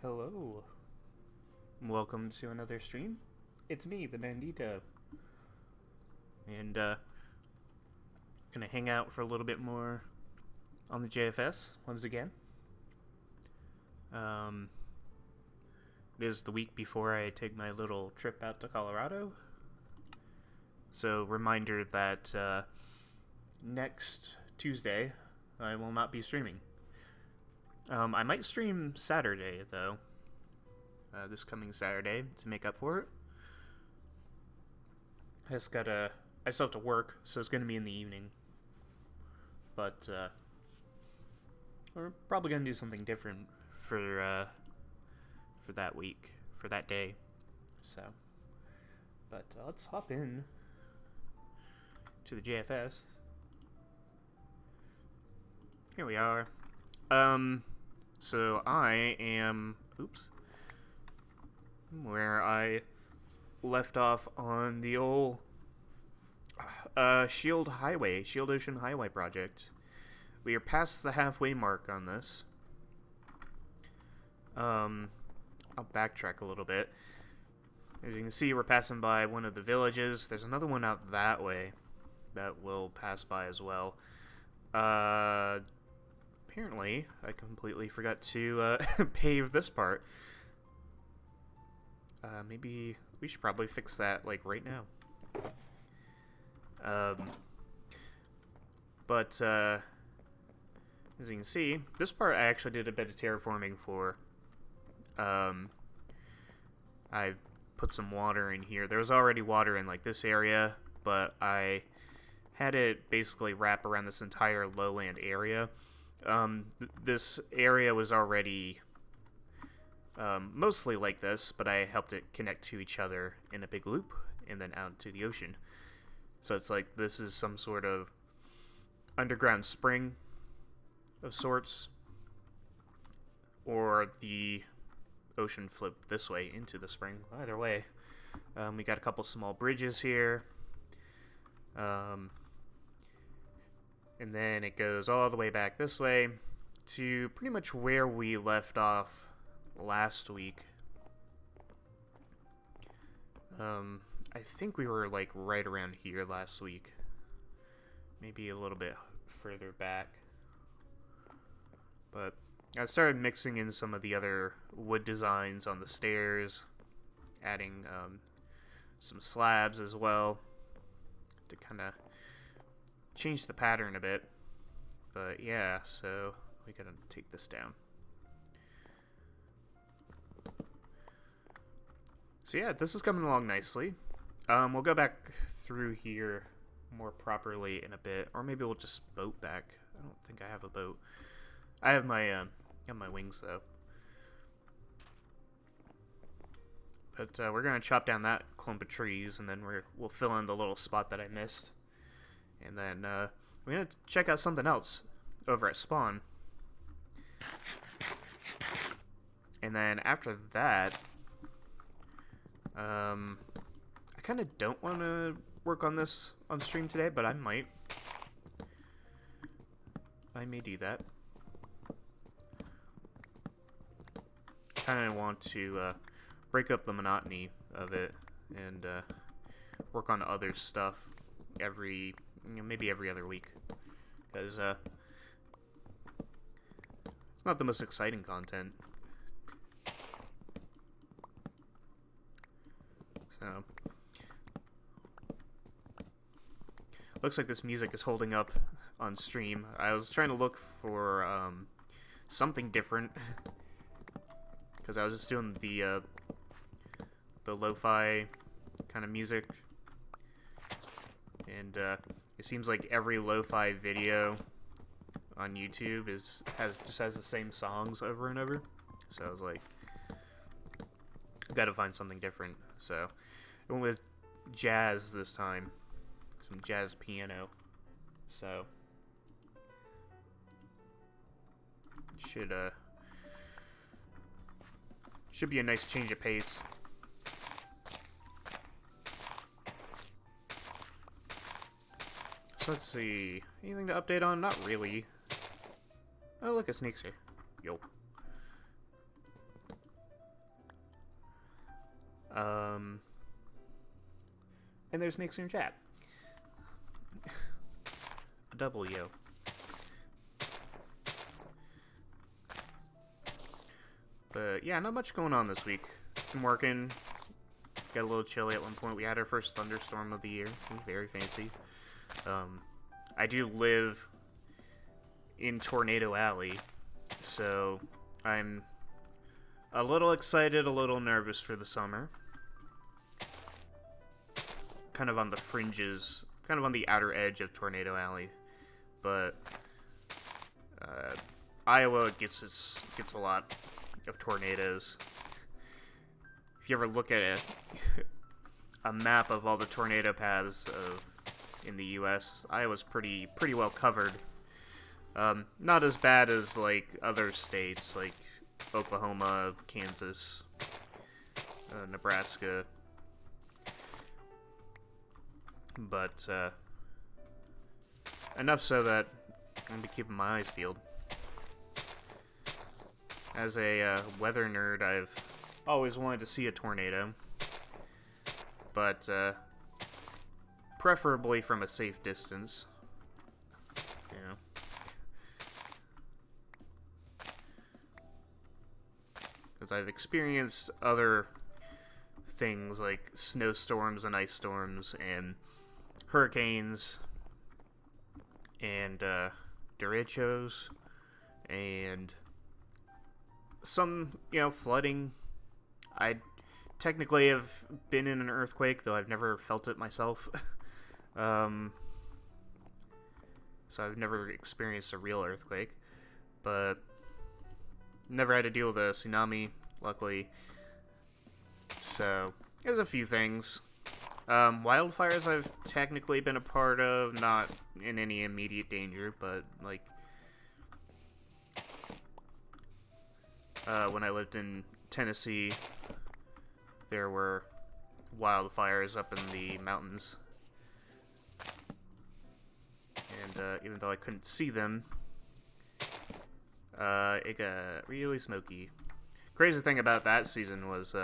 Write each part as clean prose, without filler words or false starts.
Hello. Welcome to another stream. It's me, the Bandito. And, gonna hang out for a little bit more on the JFS once again. It is the week before I take my little trip out to Colorado. So, reminder that, next Tuesday, I will not be streaming. I might stream Saturday, though. This coming Saturday to make up for it. I still have to work, so it's gonna be in the evening. But, we're probably gonna do something different for that week, for that day. So, but let's hop in to the JFS. Here we are. So I am, where I left off on the old Shield Ocean Highway project. We are past the halfway mark on this. I'll backtrack a little bit. As you can see, we're passing by one of the villages. There's another one out that way that we'll pass by as well. Apparently, I completely forgot to pave this part. Maybe we should probably fix that, like, right now. But, as you can see, this part I actually did a bit of terraforming for. I put some water in here. There was already water in, like, this area, but I had it basically wrap around this entire lowland area. This area was already mostly like this, but I helped it connect to each other in a big loop and then out to the ocean. So it's like this is some sort of underground spring of sorts, or the ocean flowed this way into the spring. Either way, we got a couple small bridges here. And then it goes all the way back this way to pretty much where we left off last week. I think we were like right around here last week. Maybe a little bit further back. But I started mixing in some of the other wood designs on the stairs, adding some slabs as well to kind of change the pattern a bit. But yeah, so we gotta take this down. So yeah, this is coming along nicely. We'll go back through here more properly in a bit, or maybe we'll just boat back. I don't think I have a boat. I have my wings though. But we're gonna chop down that clump of trees, and then we'll fill in the little spot that I missed. And then we're going to check out something else over at spawn. And then after that, I kind of don't want to work on this on stream today, but I might. I may do that. Kind of want to break up the monotony of it and work on other stuff maybe every other week, because it's not the most exciting content. So looks like this music is holding up on stream. I was trying to look for something different because I was just doing the lo-fi kind of music, and it seems like every lo-fi video on YouTube just has the same songs over and over. So I was like, I've got to find something different. So I went with jazz this time, some jazz piano. So should be a nice change of pace. So let's see. Anything to update on? Not really. Oh, look, a snake's here. Yo. And there's Nick's in chat. A double yo. But yeah, not much going on this week. Been working. Got a little chilly at one point. We had our first thunderstorm of the year. It was very fancy. I do live in Tornado Alley, so I'm a little excited, a little nervous for the summer. Kind of on the fringes, kind of on the outer edge of Tornado Alley, but Iowa gets a lot of tornadoes. If you ever look at a map of all the tornado paths in the U.S., Iowa's pretty well covered. Not as bad as like other states like Oklahoma, Kansas, Nebraska, but enough so that I'm gonna be keeping my eyes peeled. As a weather nerd, I've always wanted to see a tornado, but preferably from a safe distance. You know. Because I've experienced other things like snowstorms and ice storms and hurricanes and derechos and some, flooding. I technically have been in an earthquake, though I've never felt it myself. So I've never experienced a real earthquake, but never had to deal with a tsunami, luckily. So there's a few things. Wildfires I've technically been a part of, not in any immediate danger, but like when I lived in Tennessee, there were wildfires up in the mountains. And even though I couldn't see them, it got really smoky. Crazy thing about that season was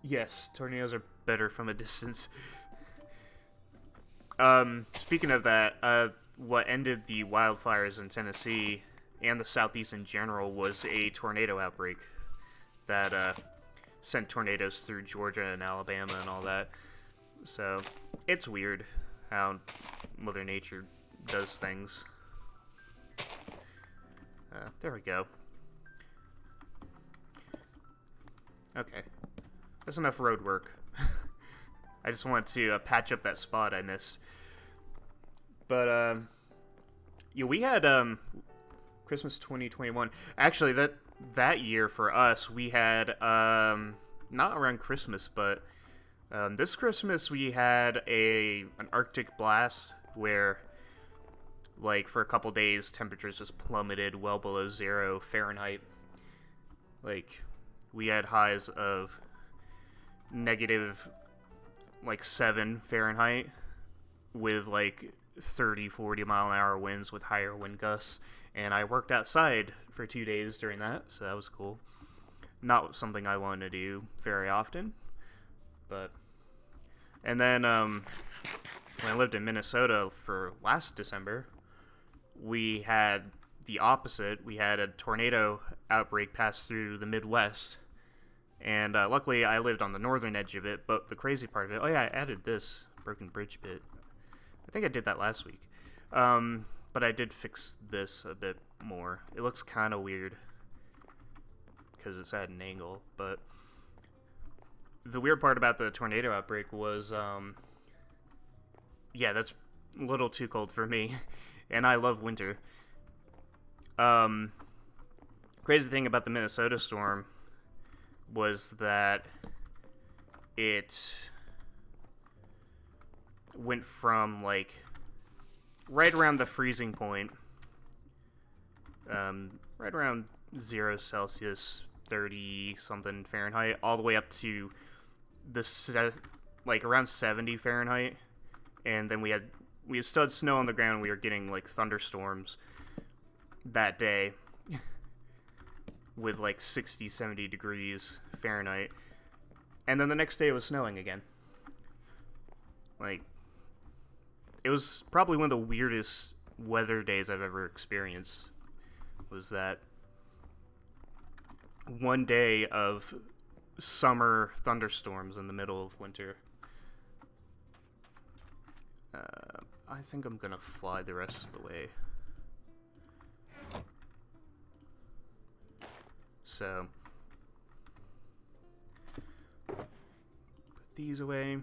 Yes, tornadoes are better from a distance. Speaking of that, what ended the wildfires in Tennessee and the Southeast in general was a tornado outbreak that sent tornadoes through Georgia and Alabama and all that. So it's weird how Mother Nature does things. There we go. Okay. That's enough road work. I just want to patch up that spot I missed. But, yeah, we had Christmas 2021. Actually, that year for us, we had, not around Christmas, but this Christmas we had an Arctic blast where, like, for a couple days, temperatures just plummeted well below 0 Fahrenheit. Like, we had highs of negative, like, 7 Fahrenheit with, like, 30, 40 mile an hour winds with higher wind gusts. And I worked outside for 2 days during that, so that was cool. Not something I want to do very often, but... And then, when I lived in Minnesota for last December, we had the opposite. We had a tornado outbreak pass through the Midwest, and luckily I lived on the northern edge of it, but the crazy part of it... Oh yeah, I added this broken bridge bit. I think I did that last week. But I did fix this a bit more. It looks kind of weird because it's at an angle, but the weird part about the tornado outbreak was, yeah, that's a little too cold for me, and I love winter. Crazy thing about the Minnesota storm was that it went from, like, right around the freezing point, right around 0 Celsius, 30-something Fahrenheit, all the way up to like around 70 Fahrenheit, and then we had still had snow on the ground. We were getting like thunderstorms that day, with like 60, 70 degrees Fahrenheit. And then the next day it was snowing again. Like, it was probably one of the weirdest weather days I've ever experienced. Was that one day of summer thunderstorms in the middle of winter. I think I'm gonna fly the rest of the way. So, put these away.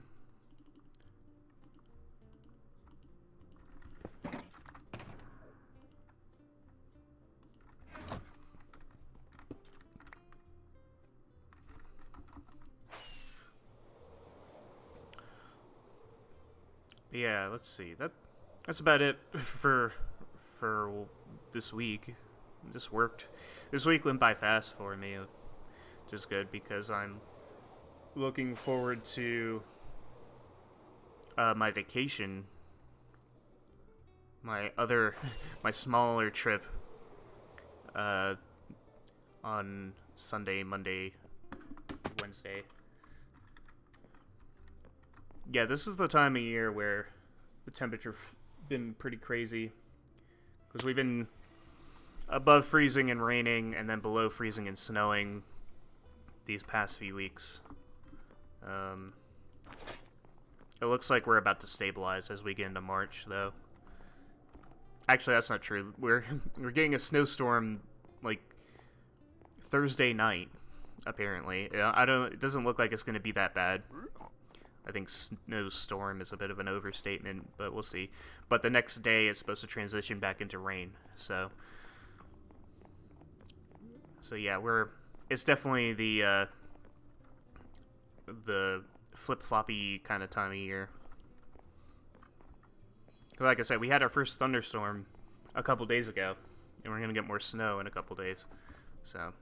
Yeah, let's see. That's about it for this week. Just worked. This week went by fast for me, which is good because I'm looking forward to my vacation. My smaller trip on Sunday, Monday, Wednesday. Yeah, this is the time of year where the temperature been pretty crazy. Because we've been above freezing and raining, and then below freezing and snowing these past few weeks. It looks like we're about to stabilize as we get into March, though. Actually, that's not true. We're getting a snowstorm like Thursday night, apparently. It doesn't look like it's going to be that bad. I think snowstorm is a bit of an overstatement, but we'll see. But the next day is supposed to transition back into rain, so yeah, it's definitely the flip-floppy kind of time of year. Like I said, we had our first thunderstorm a couple days ago, and we're gonna get more snow in a couple days. So,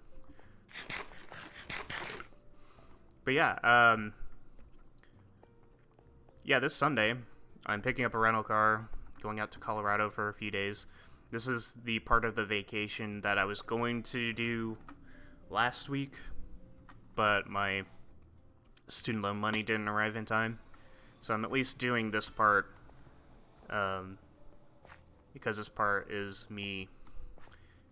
but yeah, this Sunday, I'm picking up a rental car, going out to Colorado for a few days. This is the part of the vacation that I was going to do last week, but my student loan money didn't arrive in time. So I'm at least doing this part, because this part is me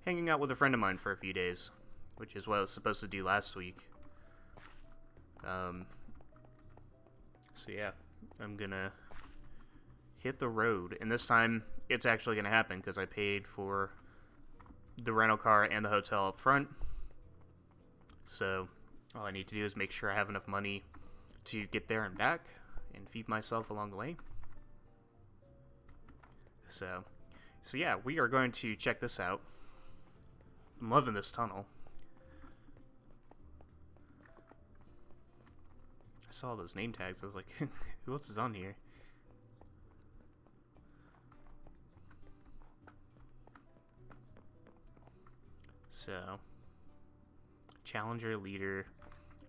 hanging out with a friend of mine for a few days, which is what I was supposed to do last week. So yeah. I'm gonna hit the road, and this time it's actually gonna happen because I paid for the rental car and the hotel up front. So all I need to do is make sure I have enough money to get there and back and feed myself along the way. So yeah, we are going to check this out. I'm loving this tunnel. I saw those name tags. I was like, who else is on here? So, challenger, leader.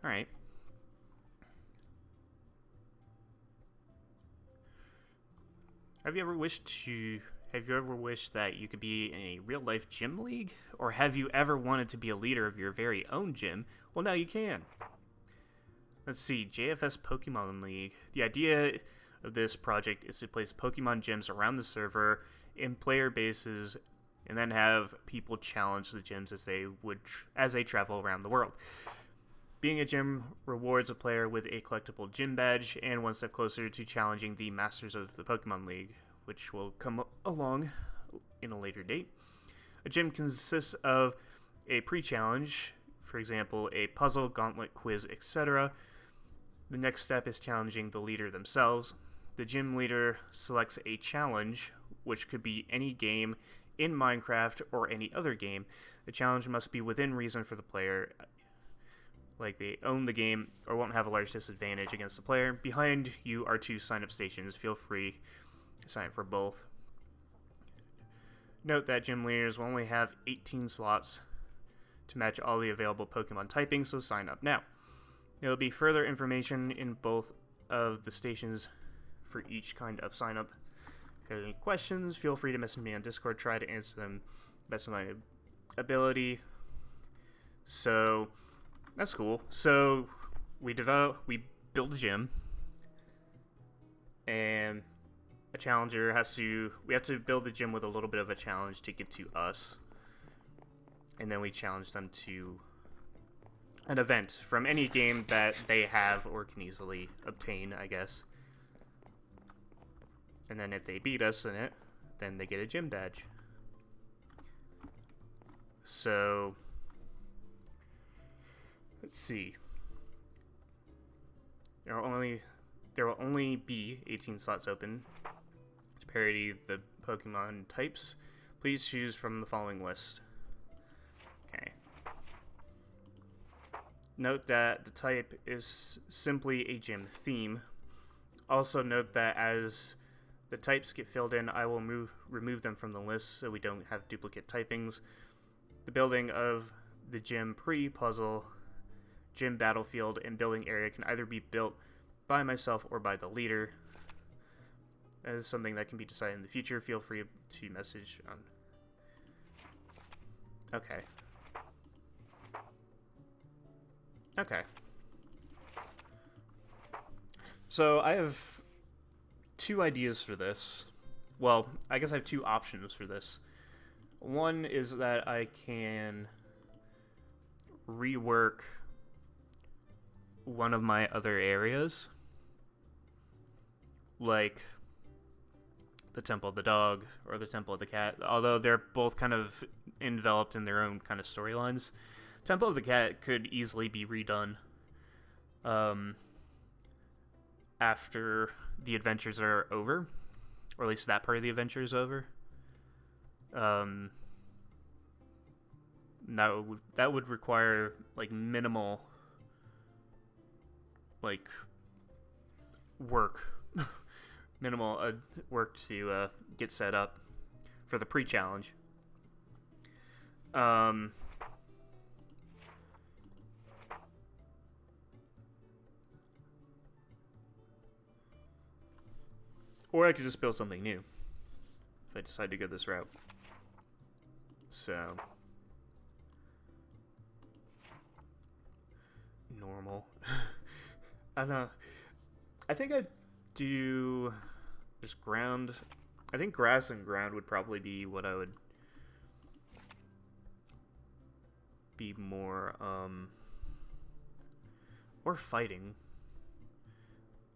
All right. Have you ever wished that you could be in a real-life gym league? Or have you ever wanted to be a leader of your very own gym? Well, now you can. Let's see, JFS Pokemon League. The idea of this project is to place Pokemon gyms around the server in player bases, and then have people challenge the gyms as they travel around the world. Being a gym rewards a player with a collectible gym badge, and one step closer to challenging the Masters of the Pokemon League, which will come along in a later date. A gym consists of a pre-challenge, for example, a puzzle, gauntlet, quiz, etc. The next step is challenging the leader themselves. The gym leader selects a challenge, which could be any game in Minecraft or any other game. The challenge must be within reason for the player, like they own the game or won't have a large disadvantage against the player. Behind you are 2 sign-up stations. Feel free to sign up for both. Note that gym leaders will only have 18 slots to match all the available Pokemon typings, so sign up now. There will be further information in both of the stations for each kind of sign-up. If you have any questions, feel free to message me on Discord. Try to answer them best of my ability. So that's cool. So we build a gym, and a challenger we have to build the gym with a little bit of a challenge to get to us, and then we challenge them to an event from any game that they have or can easily obtain, I guess. And then if they beat us in it, then they get a gym badge. So let's see. There will only be 18 slots open to parody the Pokemon types. Please choose from the following list. Okay. Note that the type is simply a gym theme. Also note that as the types get filled in, I will remove them from the list so we don't have duplicate typings. The building of the gym pre-puzzle, gym battlefield, and building area can either be built by myself or by the leader. That is something that can be decided in the future. Feel free to message on. Okay. Okay. So I have two ideas for this. Well, I guess I have two options for this. One is that I can rework one of my other areas, like the Temple of the Dog or the Temple of the Cat, although they're both kind of enveloped in their own kind of storylines. Temple of the Cat could easily be redone after the adventures are over, or at least that part of the adventure is over. That would require like minimal like work minimal work to get set up for the pre-challenge. Or I could just build something new if I decide to go this route. So normal. I don't know. I think I'd do just ground. I think grass and ground would probably be what I would be more, or fighting.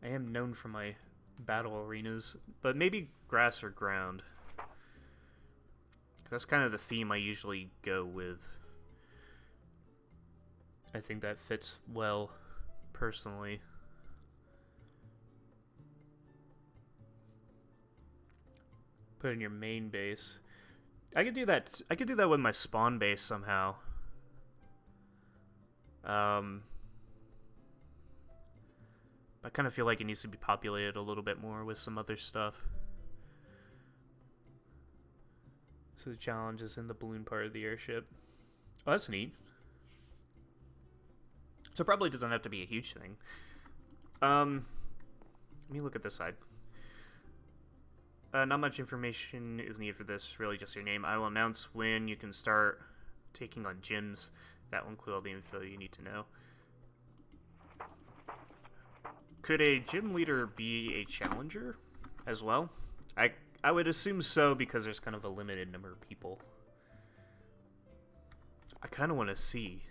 I am known for my battle arenas, but maybe grass or ground. That's kind of the theme I usually go with. I think that fits well, personally. Put in your main base. I could do that. I could do that with my spawn base somehow. I kind of feel like it needs to be populated a little bit more with some other stuff. So the challenge is in the balloon part of the airship. Oh, that's neat. So it probably doesn't have to be a huge thing. Let me look at this side. Not much information is needed for this, really just your name. I will announce when you can start taking on gyms. That will include all the info you need to know. Could a gym leader be a challenger as well? I would assume so, because there's kind of a limited number of people. I kind of want to see,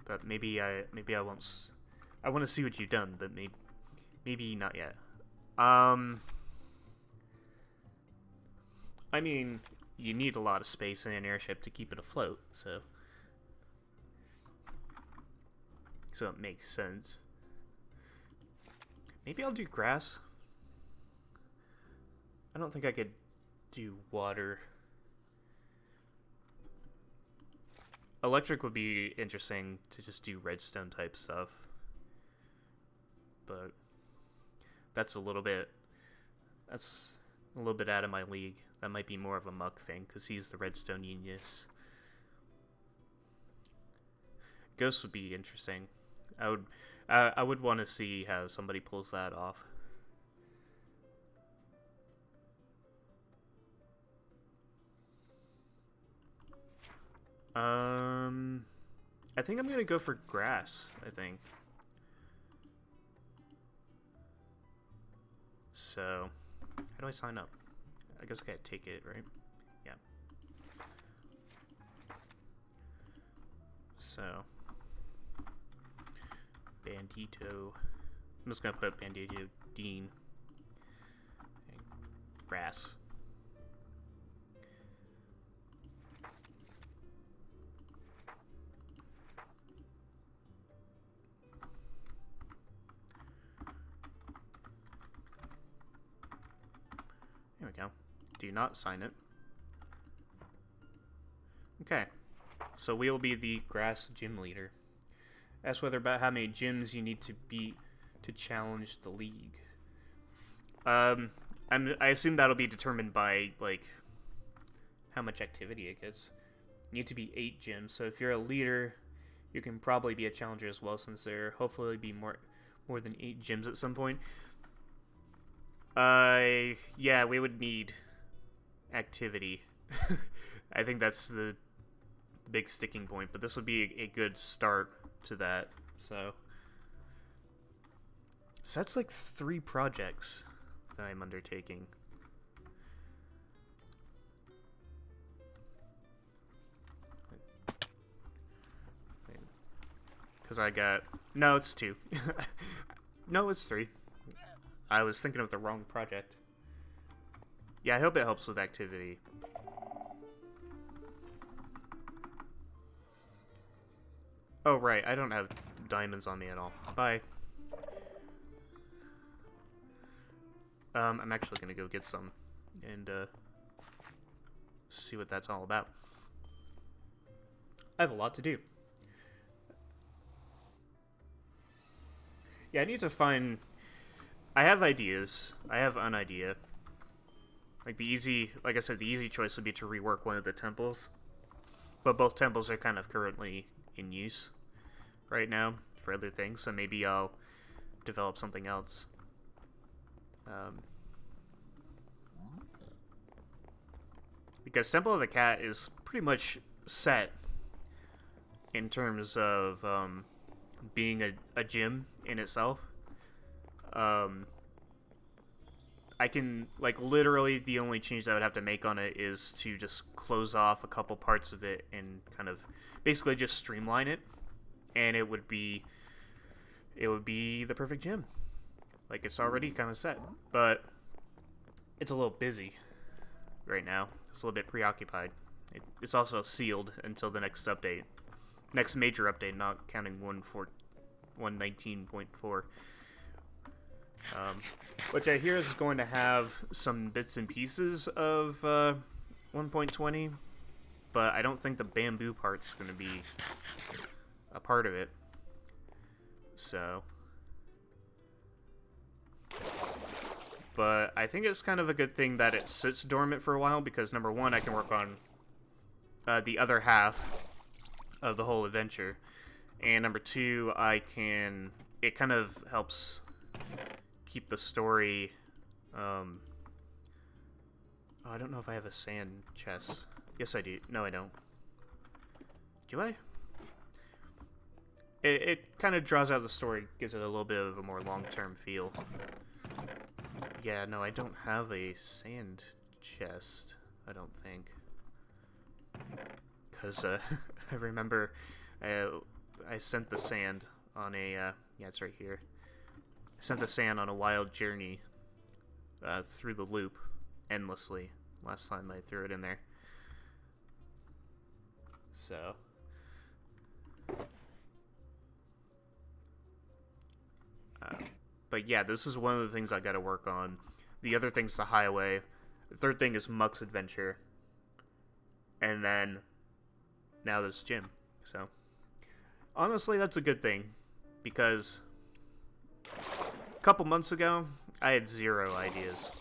but maybe I won't. I want to see what you've done, but maybe not yet. I mean, you need a lot of space in an airship to keep it afloat, so it makes sense. Maybe I'll do grass. I don't think I could do water. Electric would be interesting to just do redstone type stuff, but that's a little bit out of my league. That might be more of a Muck thing, because he's the redstone genius. Ghost would be interesting. I would want to see how somebody pulls that off. I think I'm gonna go for grass, I think. So, how do I sign up? I guess I gotta take it, right? Yeah. So, Bandito. I'm just gonna put Bandito Dean. And grass. There we go. Do not sign it. Okay. So we will be the grass gym leader. Ask whether about how many gyms you need to beat to challenge the league. I assume that'll be determined by like how much activity it gets. You need to be 8 gyms. So if you're a leader, you can probably be a challenger as well, since there hopefully be more than 8 gyms at some point. Yeah, we would need activity. I think that's the big sticking point, but this would be a good start to that. So that's like 3 projects that I'm undertaking. Because I got... No, it's 2. No, it's 3. I was thinking of the wrong project. Yeah, I hope it helps with activity. Oh, right. I don't have diamonds on me at all. Bye. I'm actually going to go get some and see what that's all about. I have a lot to do. Yeah, I need to find... I have ideas. I have an idea. Like I said, the easy choice would be to rework one of the temples. But both temples are kind of currently in use right now for other things, so maybe I'll develop something else. Because Temple of the Cat is pretty much set in terms of being a gym in itself. I can, like, literally the only change that I would have to make on it is to just close off a couple parts of it and kind of basically just streamline it, and it would be the perfect gym. Like, it's already kind of set, but it's a little busy right now. It's a little bit preoccupied. It's also sealed until the next update. Next major update, not counting 1.19.4. Which I hear is going to have some bits and pieces of 1.20, but I don't think the bamboo part's going to be a part of it. So... But I think it's kind of a good thing that it sits dormant for a while, because number one, I can work on the other half of the whole adventure, and number two, it kind of helps keep the story, I don't know if I have a sand chest. Yes, I do. No, I don't. Do I? It kind of draws out the story, gives it a little bit of a more long-term feel. Yeah, no, I don't have a sand chest, I don't think. Because, I remember I sent the sand on a, yeah, it's right here. I sent the sand on a wild journey through the loop endlessly last time I threw it in there. So... But yeah, this is one of the things I gotta work on. The other thing's the highway. The third thing is Muck's adventure. And then now this gym. So honestly, that's a good thing, because a couple months ago I had 0 ideas.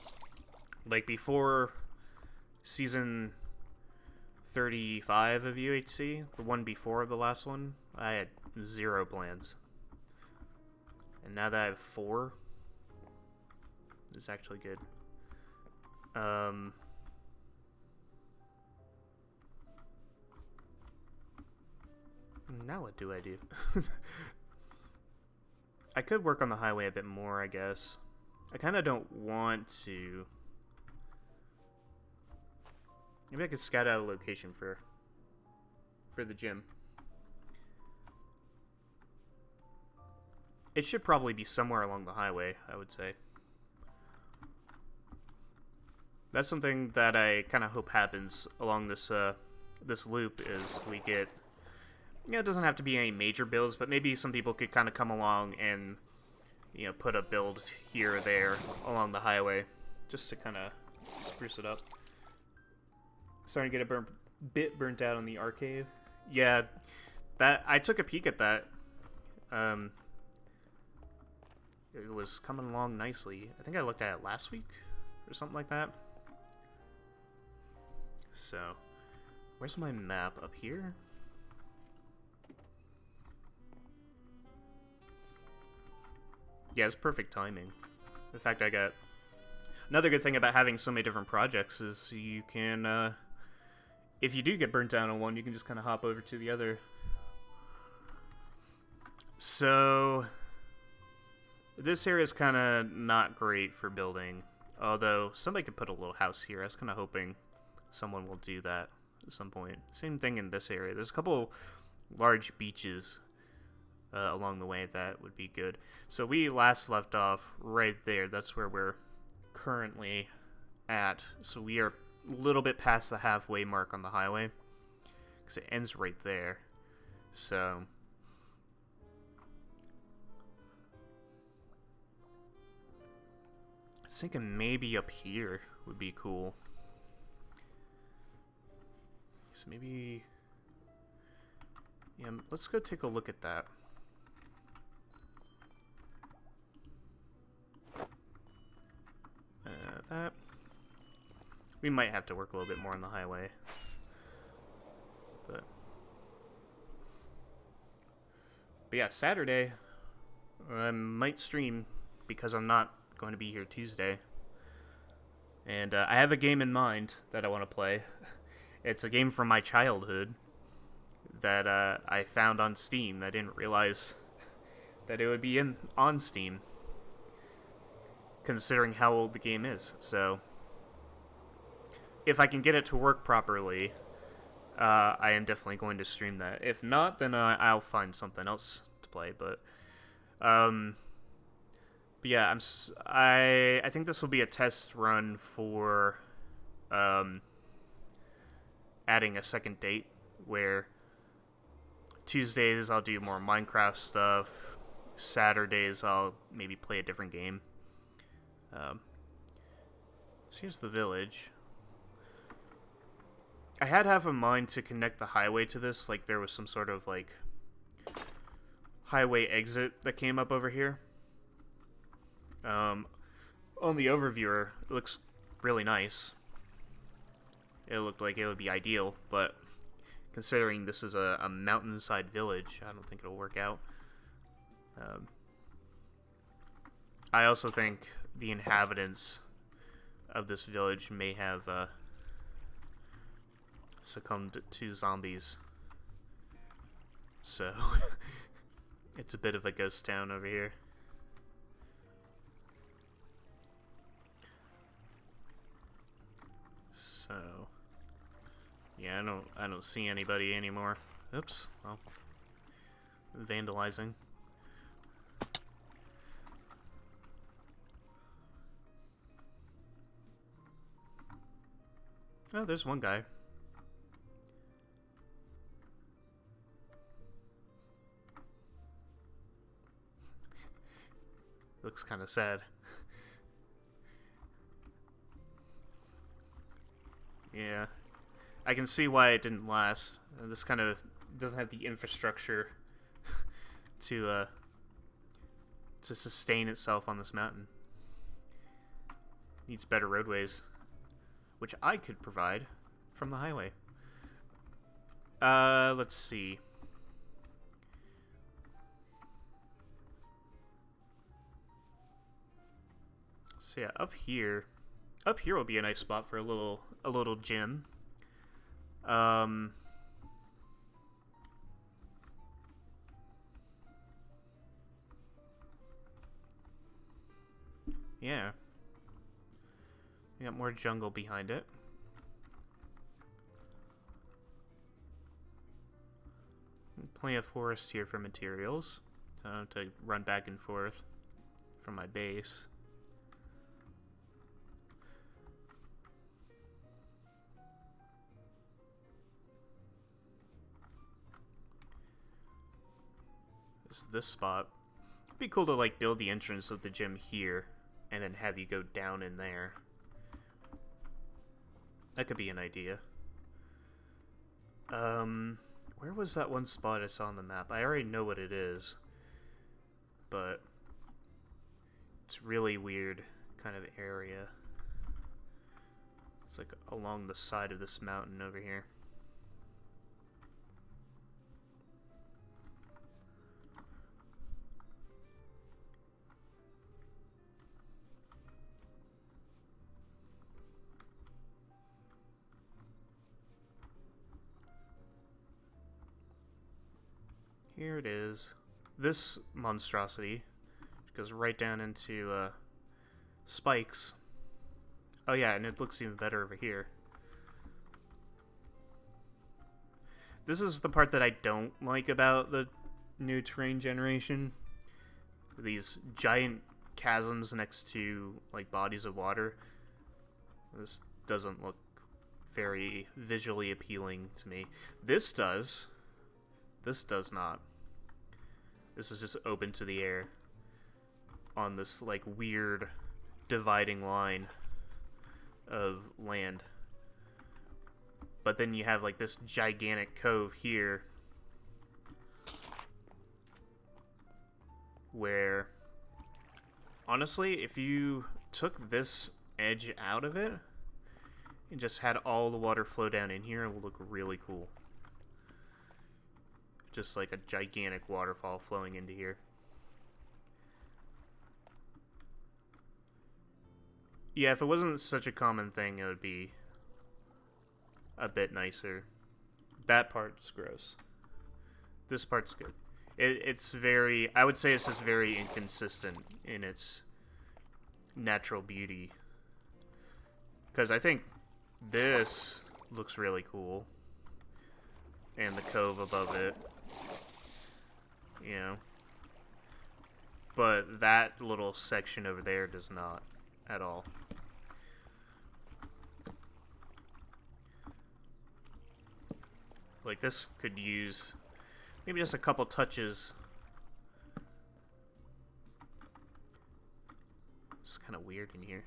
Like before season 35 of UHC, the one before the last one, I had 0 plans. And now that I have 4, it's actually good. Now what do I do? I could work on the highway a bit more, I guess. I kind of don't want to. Maybe I could scout out a location for the gym. It should probably be somewhere along the highway, I would say. That's something that I kind of hope happens along this this loop is we get. Yeah, it doesn't have to be any major builds, but maybe some people could kind of come along and, you know, put a build here or there along the highway, just to kind of spruce it up. Starting to get a bit burnt out on the arcade. Yeah, that I took a peek at that. It was coming along nicely. I think I looked at it last week or something like that. So, where's my map? Up here? Yeah, it's perfect timing. The fact I got... Another good thing about having so many different projects is you can, if you do get burnt down on one, you can just kind of hop over to the other. So... This area is kind of not great for building. Although, somebody could put a little house here. I was kind of hoping someone will do that at some point. Same thing in this area. There's a couple large beaches along the way that would be good. So we last left off right there. That's where we're currently at. So we are a little bit past the halfway mark on the highway, because it ends right there. So I was thinking maybe up here would be cool. So maybe, yeah, let's go take a look at that. That. We might have to work a little bit more on the highway. But yeah, Saturday, I might stream because I'm not going to be here Tuesday. And I have a game in mind that I want to play. It's a game from my childhood that I found on Steam. I didn't realize that it would be on Steam, considering how old the game is. So if I can get it to work properly, I am definitely going to stream that. If not, then I'll find something else to play. But yeah, I think this will be a test run for adding a second date, where Tuesdays I'll do more Minecraft stuff, Saturdays I'll maybe play a different game. So here's the village. I had half a mind to connect the highway to this, like there was some sort of like highway exit that came up over here. On the overviewer, it looks really nice. It looked like it would be ideal, but considering this is a mountainside village, I don't think it'll work out. I also think the inhabitants of this village may have succumbed to zombies. So, it's a bit of a ghost town over here. So, yeah, I don't see anybody anymore. Oops, well, vandalizing. Oh, there's one guy. Looks kind of sad. Yeah, I can see why it didn't last. This kind of doesn't have the infrastructure to sustain itself on this mountain. Needs better roadways, which I could provide from the highway. Let's see. So yeah, up here will be a nice spot for a little gym. Yeah. We got more jungle behind it. Plenty of forest here for materials. So I don't have to run back and forth from my base. This spot. It'd be cool to like build the entrance of the gym here and then have you go down in there. That could be an idea. Where was that one spot I saw on the map? I already know what it is, but it's really weird kind of area. It's like along the side of this mountain over here. Here it is. This monstrosity goes right down into spikes. Oh yeah, and it looks even better over here. This is the part that I don't like about the new terrain generation. These giant chasms next to like bodies of water. This doesn't look very visually appealing to me. This does. This does not. This is just open to the air on this like weird dividing line of land. But then you have like this gigantic cove here where honestly, if you took this edge out of it and just had all the water flow down in here, it would look really cool. Just like a gigantic waterfall flowing into here. Yeah, if it wasn't such a common thing, it would be a bit nicer. That part's gross. This part's good. It's very... I would say it's just very inconsistent in its natural beauty. Because I think this looks really cool. And the cove above it. You know. But that little section over there does not at all. Like this could use maybe just a couple touches. It's kind of weird in here.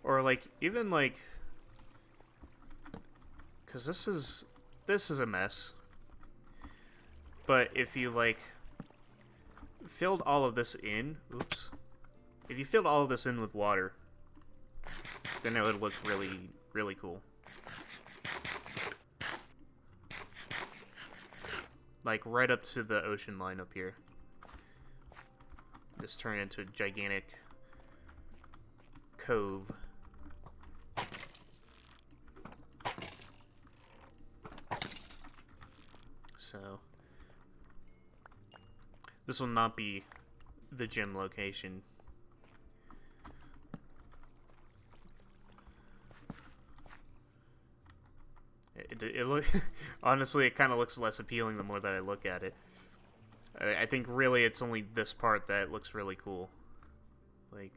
Or like even like, because this is a mess. But if you like filled all of this in, oops. If you filled all of this in with water, then it would look really, really cool. Like right up to the ocean line up here. Just turn into a gigantic cove. So this will not be the gym location. It look honestly, it kind of looks less appealing the more that I look at it. I think really it's only this part that looks really cool. Like,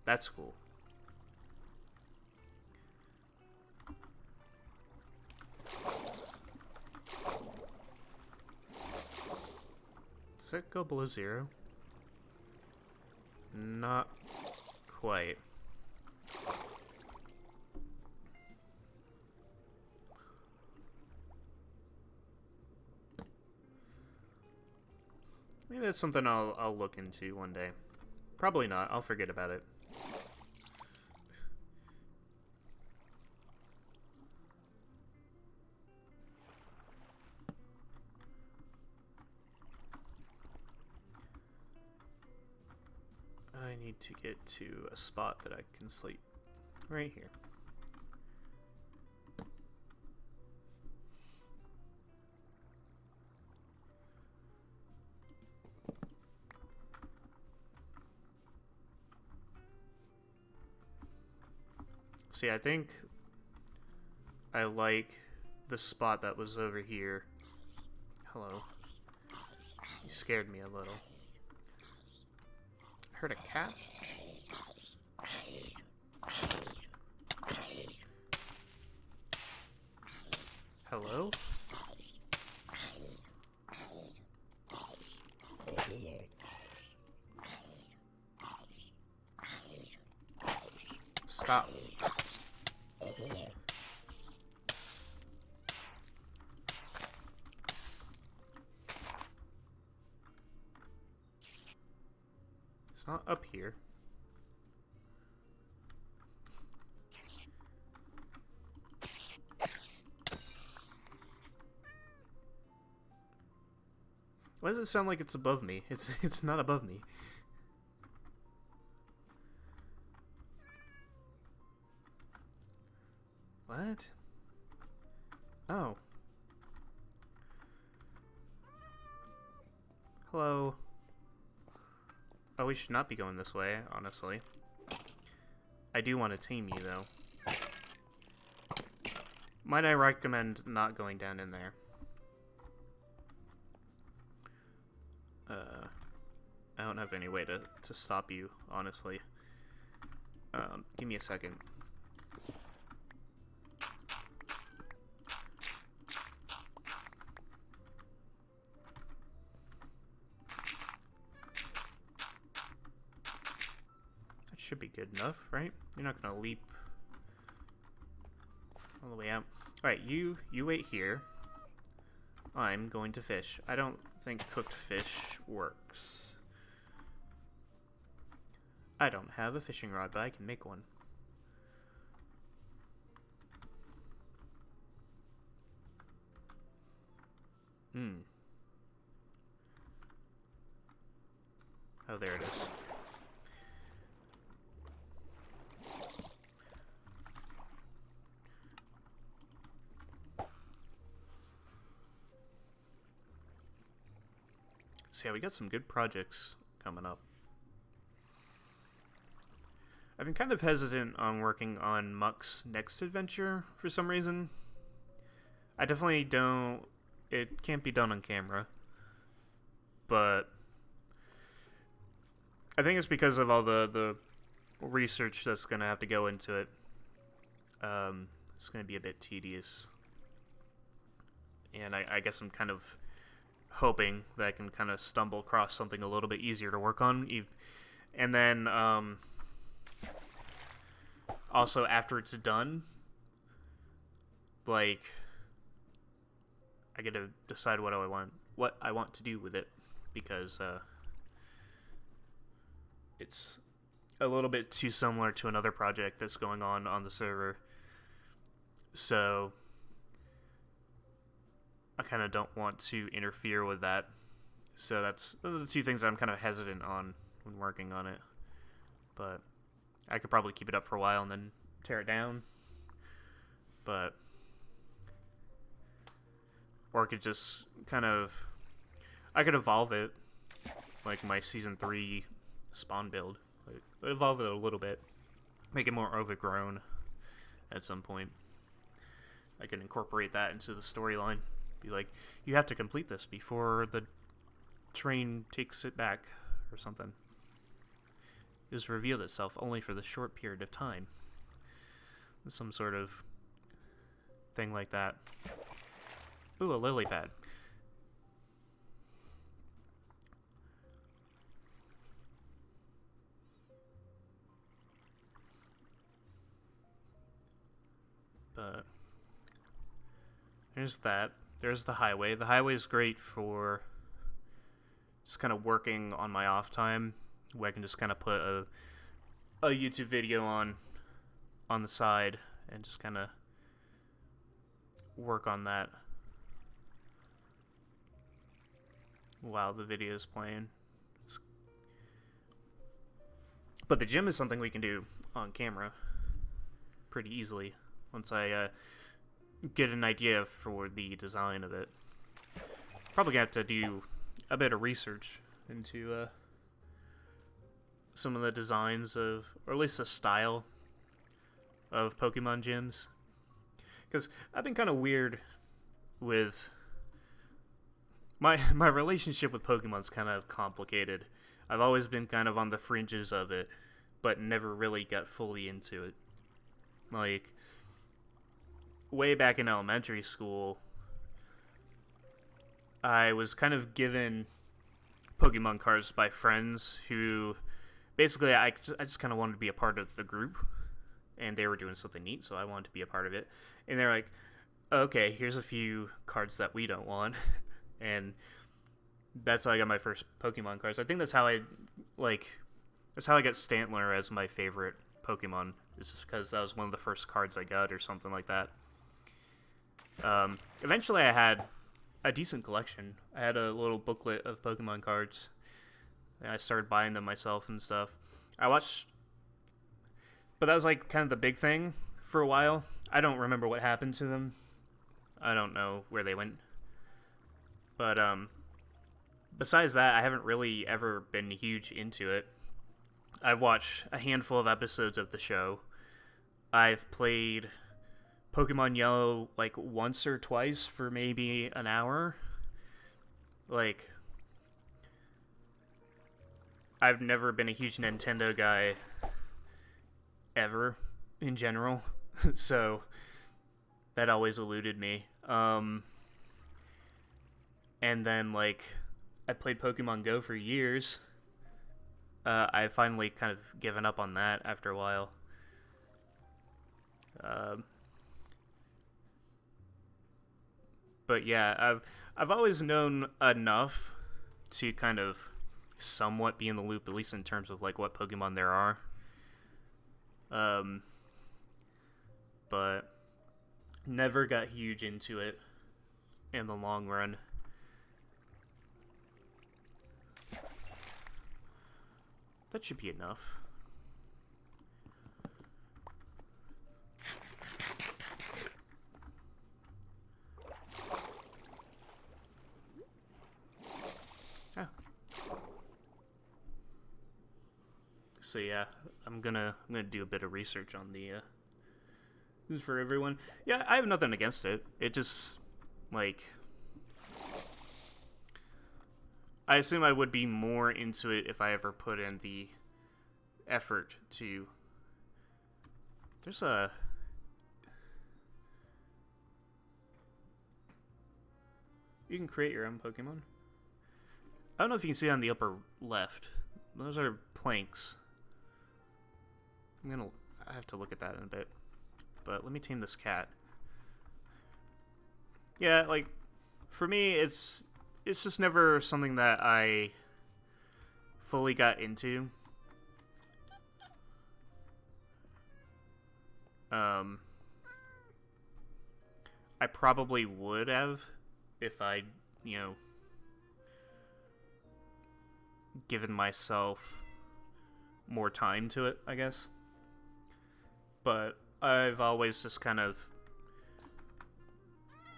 that's cool. Does that go below 0? Not quite. Maybe that's something I'll look into one day. Probably not. I'll forget about it. I need to get to a spot that I can sleep. Right here. See, I think I like the spot that was over here. Hello. You scared me a little. I heard a cat. Hello? Stop. It's not up here. Why does it sound like it's above me? It's not above me. What? Oh. Hello. Oh, we should not be going this way, honestly. I do want to tame you, though. Might I recommend not going down in there? I don't have any way to stop you, honestly. Give me a second. That should be good enough, right? You're not gonna leap all the way out. Alright, you wait here. I'm going to fish. I don't think cooked fish works. I don't have a fishing rod, but I can make one. Oh, there it is. So yeah, we got some good projects coming up. I've been kind of hesitant on working on Muck's next adventure for some reason. I definitely don't... It can't be done on camera. But I think it's because of all the research that's going to have to go into it. It's going to be a bit tedious. And I guess I'm kind of hoping that I can kind of stumble across something a little bit easier to work on. And then... also, after it's done, like, I get to decide what I want to do with it, because it's a little bit too similar to another project that's going on the server. So I kind of don't want to interfere with that. So those are the two things I'm kind of hesitant on when working on it. But I could probably keep it up for a while and then tear it down. But... or I could just kind of... I could evolve it. Like my Season 3 spawn build. Like, evolve it a little bit. Make it more overgrown at some point. I can incorporate that into the storyline. Be like, you have to complete this before the train takes it back, or something. It has revealed itself only for the short period of time. Some sort of thing like that. Ooh, a lily pad. But there's that. There's the highway. The highway is great for just kind of working on my off time, where I can just kind of put a YouTube video on the side and just kind of work on that while the video is playing. But the gym is something we can do on camera pretty easily once I get an idea for the design of it. Probably gonna have to do a bit of research into some of the designs of, or at least the style of Pokemon gyms. Because I've been kind of weird with... My relationship with Pokemon's kind of complicated. I've always been kind of on the fringes of it, but never really got fully into it. Like, way back in elementary school, I was kind of given Pokemon cards by friends who, basically, I just kind of wanted to be a part of the group, and they were doing something neat, so I wanted to be a part of it. And they're like, okay, here's a few cards that we don't want. And that's how I got my first Pokemon cards. I think that's how I got Stantler as my favorite Pokemon. It's just because that was one of the first cards I got or something like that. Eventually I had a decent collection. I had a little booklet of Pokemon cards. And I started buying them myself and stuff. But that was like kind of the big thing for a while. I don't remember what happened to them. I don't know where they went. But, besides that, I haven't really ever been huge into it. I've watched a handful of episodes of the show. I've played Pokemon Yellow, like, once or twice for maybe an hour. Like, I've never been a huge Nintendo guy ever, in general. So, that always eluded me. And then, like, I played Pokemon Go for years. I finally kind of given up on that after a while. But yeah, I've always known enough to kind of somewhat be in the loop, at least in terms of, like, what Pokemon there are. But never got huge into it in the long run. That should be enough. Ah. So yeah, I'm gonna do a bit of research on the this is for everyone. Yeah, I have nothing against it. It just, like, I assume I would be more into it if I ever put in the effort to... There's a... You can create your own Pokemon. I don't know if you can see it on the upper left. Those are planks. I have to look at that in a bit. But let me tame this cat. Yeah, like, for me, it's just never something that I fully got into. I probably would have if I, given myself more time to it, I guess. But I've always just kind of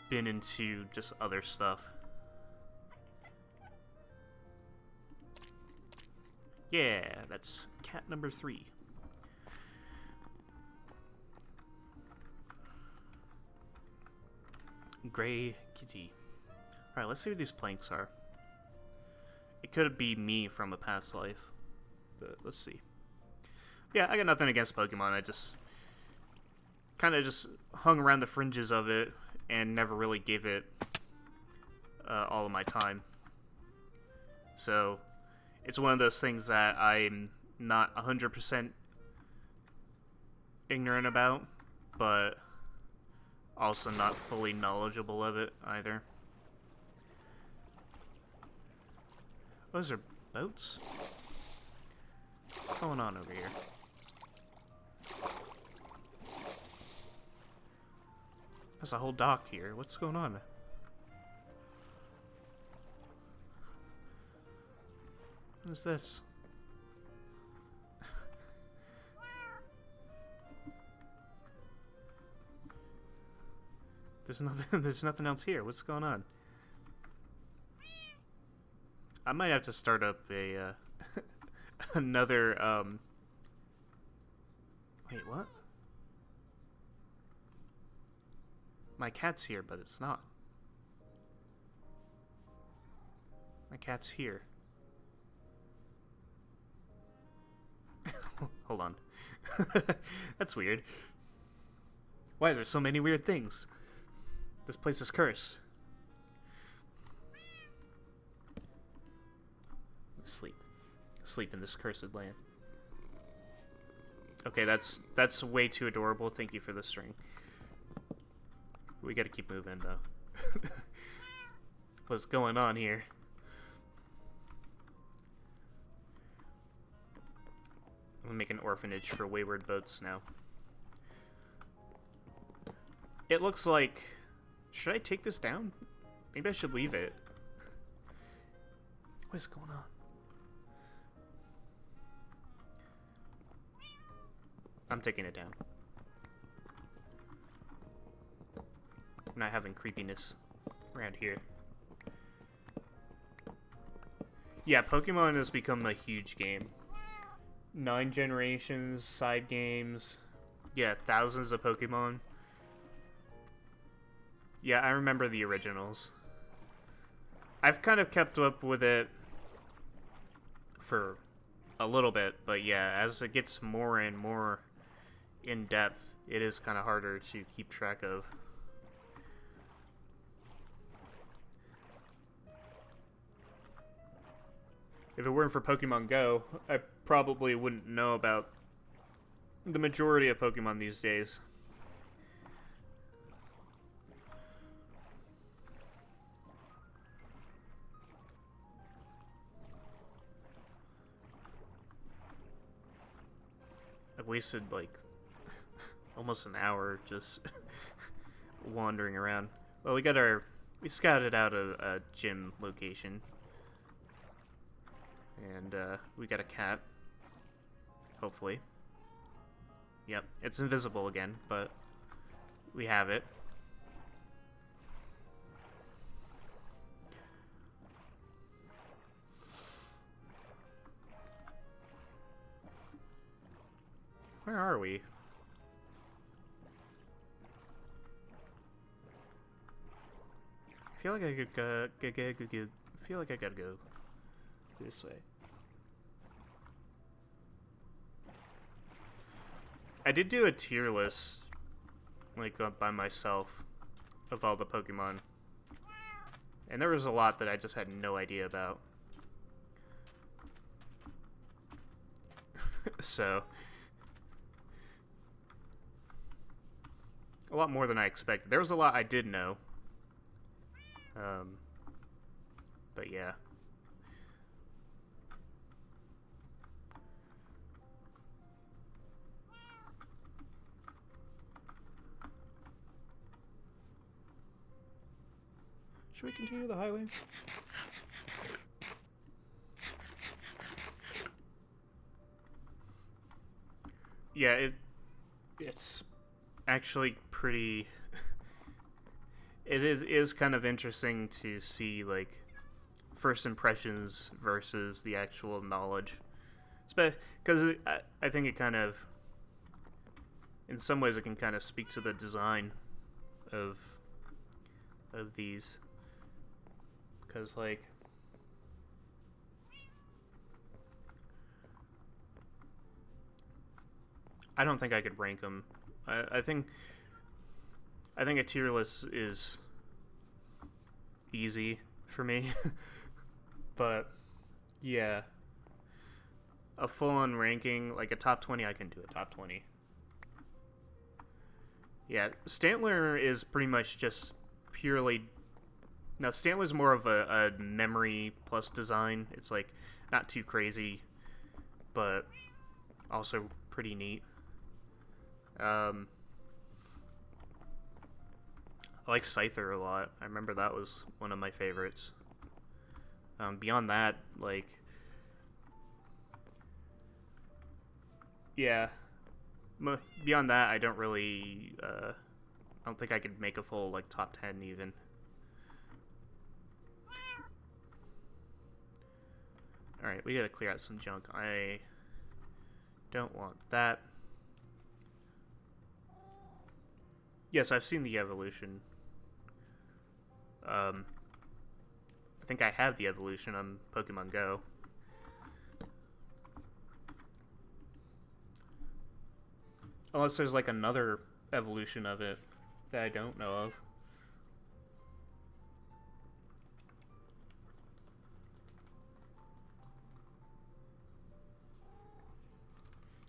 been into just other stuff. Yeah, that's cat number 3. Gray kitty. Alright, let's see what these planks are. It could be me from a past life, but let's see. Yeah, I got nothing against Pokemon. I just kind of just hung around the fringes of it and never really gave it all of my time. So it's one of those things that I'm not 100% ignorant about, but also not fully knowledgeable of it either. Those are boats? What's going on over here? There's a whole dock here. What's going on? What is this? There's nothing else here. What's going on? I might have to start up a another wait, what? My cat's here, but it's not. My cat's here. Hold on. That's weird. Why are there so many weird things? This place is cursed. Sleep. Sleep in this cursed land. Okay, that's way too adorable. Thank you for the string. We gotta keep moving, though. What's going on here? I'm gonna make an orphanage for wayward boats now. It looks like... Should I take this down? Maybe I should leave it. What is going on? I'm taking it down. I'm not having creepiness around here. Yeah, Pokemon has become a huge game. 9 generations, side games. Yeah, thousands of Pokemon. Yeah, I remember the originals. I've kind of kept up with it for a little bit, but yeah, as it gets more and more in depth, it is kind of harder to keep track of. If it weren't for Pokemon Go, I probably wouldn't know about the majority of Pokemon these days. I've wasted like almost an hour just wandering around. Well, we scouted out a gym location. And we got a cat. Hopefully. Yep, it's invisible again, but we have it. Where are we? I feel like I could go. I feel like I gotta go this way. I did do a tier list, like by myself, of all the Pokemon, and there was a lot that I just had no idea about. So, a lot more than I expected. There was a lot I did know. But yeah. Should we continue the highway? Yeah, it's actually pretty... It is kind of interesting to see, like, first impressions versus the actual knowledge. Because I think it kind of... In some ways it can kind of speak to the design of these. Because, like... I don't think I could rank them. I think a tier list is easy for me. But, yeah. A full-on ranking, like a top 20, I can do a top 20. Yeah, Stantler is pretty much just purely... Now, Stantler's more of a memory plus design. It's, like, not too crazy, but also pretty neat. I like Scyther a lot. I remember that was one of my favorites. Beyond that, like... Yeah. Beyond that, I don't really... I don't think I could make a full, like, top 10 even. Alright, we gotta clear out some junk. I don't want that. Yes, I've seen the evolution. I think I have the evolution on Pokemon Go. Unless there's like another evolution of it that I don't know of.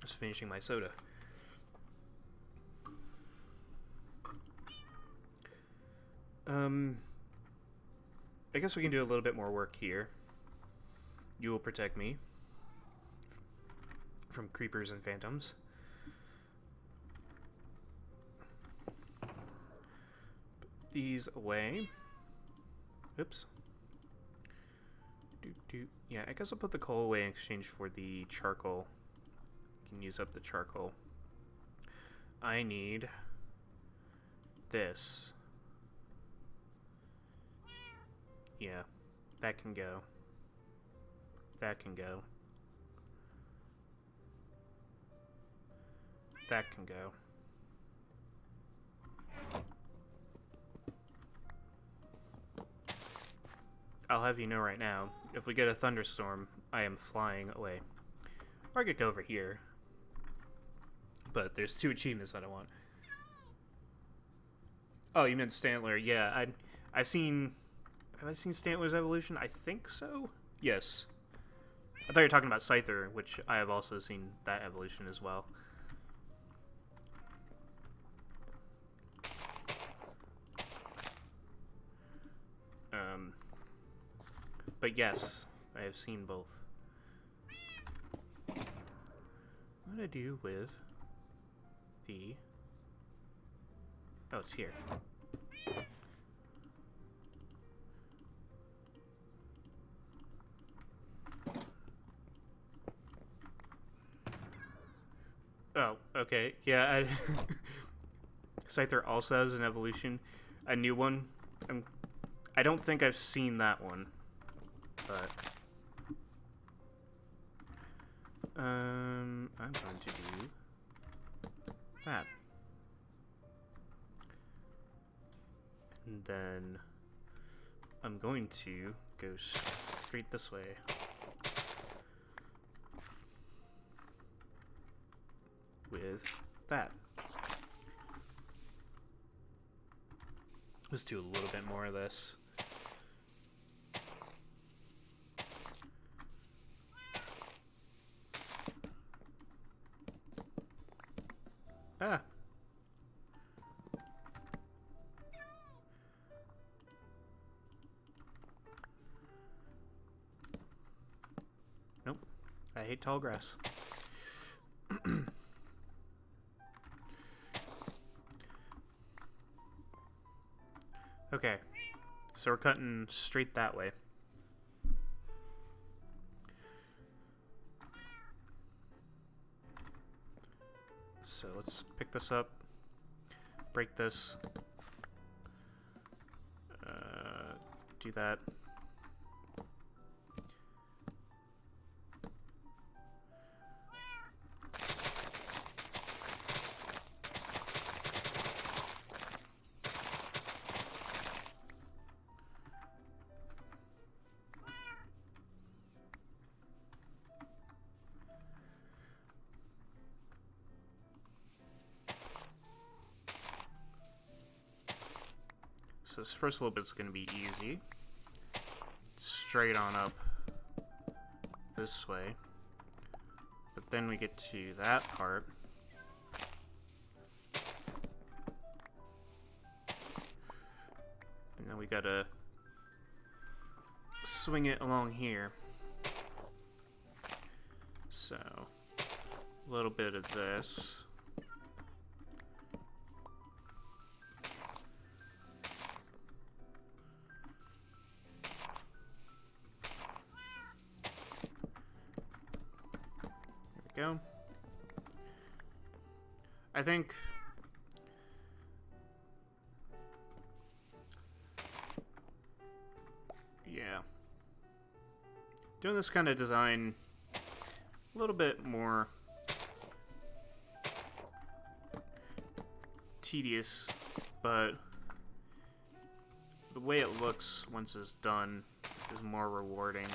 Just finishing my soda. I guess we can do a little bit more work here. You will protect me from creepers and phantoms. Put these away. Oops. Yeah, I guess I'll put the coal away in exchange for the charcoal. You can use up the charcoal. I need this. Yeah, that can go. That can go. That can go. I'll have you know right now, if we get a thunderstorm, I am flying away. Or I could go over here. But there's 2 achievements that I want. Oh, you meant Stantler. Yeah, I've seen... Have I seen Stantler's evolution? I think so. Yes. I thought you were talking about Scyther, which I have also seen that evolution as well. But yes, I have seen both. What do I do with the... Oh, it's here. Oh, okay. Yeah, Scyther also has an evolution. A new one. I don't think I've seen that one. But... I'm going to do... that. And then... I'm going to go straight this way. With that. Let's do a little bit more of this. Ah. Nope. I hate tall grass. Okay, so we're cutting straight that way. So let's pick this up, break this, do that. So this first little bit's going to be easy. Straight on up this way. But then we get to that part. And then we gotta swing it along here. So, a little bit of this. Go. I think yeah, doing this kind of design a little bit more tedious, but the way it looks once it's done is more rewarding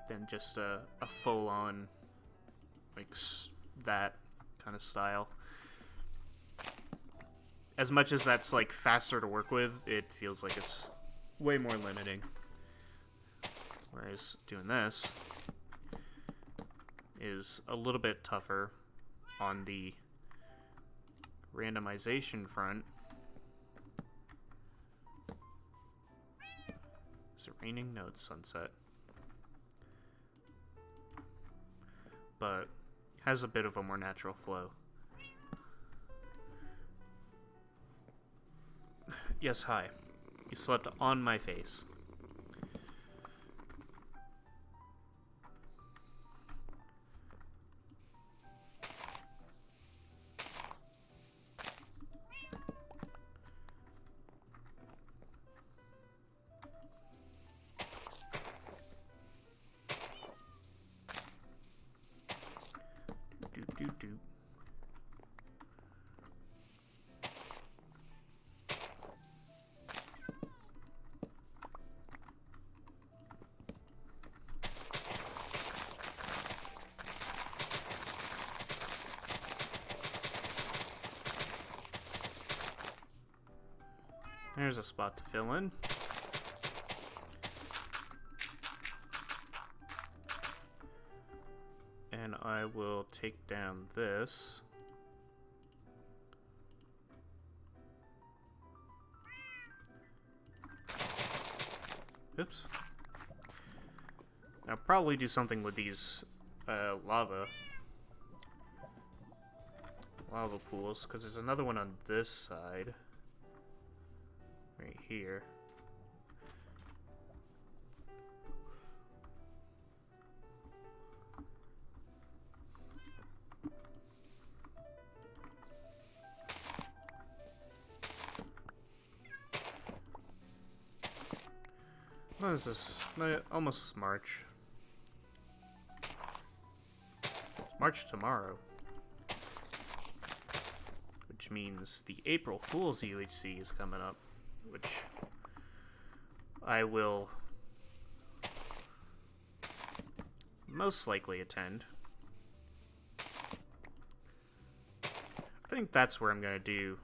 than just a full-on, like, that kind of style. As much as that's, like, faster to work with, it feels like it's way more limiting. Whereas doing this is a little bit tougher on the randomization front. Is it raining? No, it's sunset. But has a bit of a more natural flow. Yes, hi. You slept on my face. Do. There's a spot to fill in. And I will take down this. Oops. I'll probably do something with these lava pools, because there's another one on this side. Right here. What is this? Almost March. It's March tomorrow. Which means the April Fool's UHC is coming up. Which I will most likely attend. I think that's where I'm gonna do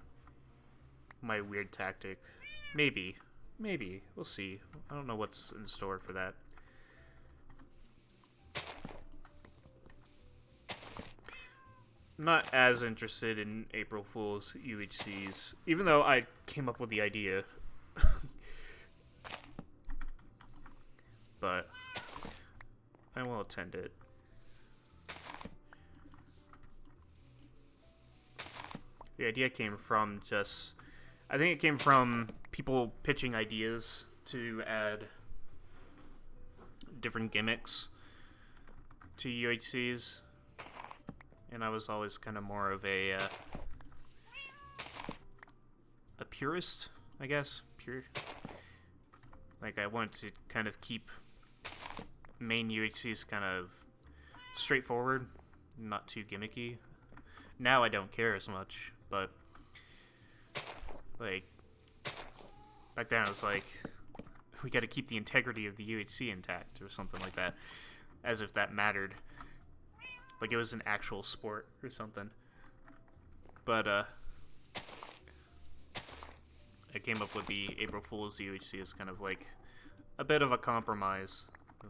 my weird tactic. Maybe. We'll see. I don't know what's in store for that. I'm not as interested in April Fool's UHCs, even though I came up with the idea. But I will attend it. The idea came from I think it came from people pitching ideas to add different gimmicks to UHCs. And I was always kind of more of a purist, I guess. Like, I wanted to kind of keep main UHCs kind of straightforward, not too gimmicky. Now I don't care as much, but like back then I was like, we got to keep the integrity of the UHC intact or something like that, as if that mattered. Like it was an actual sport or something. But I came up with the April Fool's UHC as kind of like a bit of a compromise.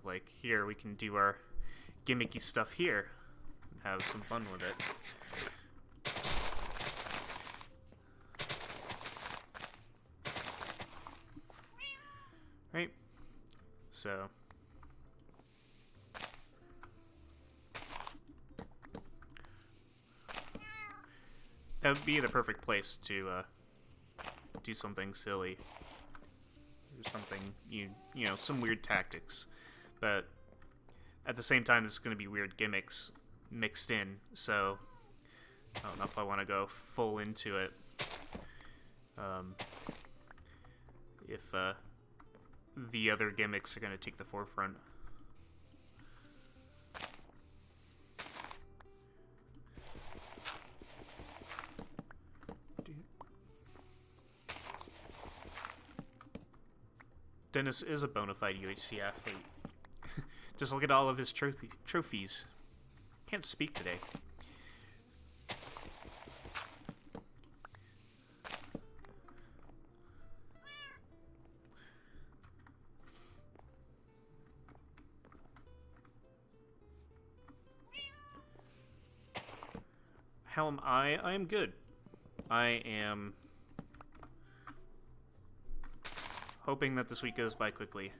Like, here, we can do our gimmicky stuff here and have some fun with it. Right? So that would be the perfect place to do something silly. Or something, you know, some weird tactics. But at the same time, there's going to be weird gimmicks mixed in, so I don't know if I want to go full into it. If the other gimmicks are going to take the forefront. Dennis is a bona fide UHC athlete. Just look at all of his trophies. Can't speak today. How am I? I am good. I am hoping that this week goes by quickly,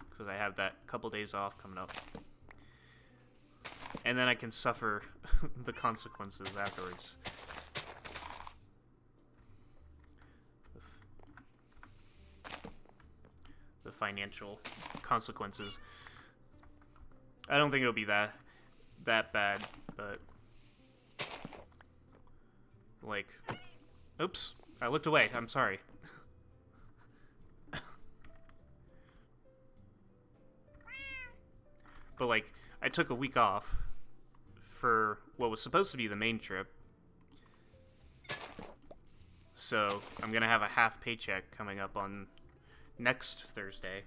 because I have that couple days off coming up. And then I can suffer the consequences afterwards. The financial consequences. I don't think it'll be that bad, but like, oops, I looked away. I'm sorry. But like, I took a week off for what was supposed to be the main trip. So I'm gonna have a half paycheck coming up on next Thursday.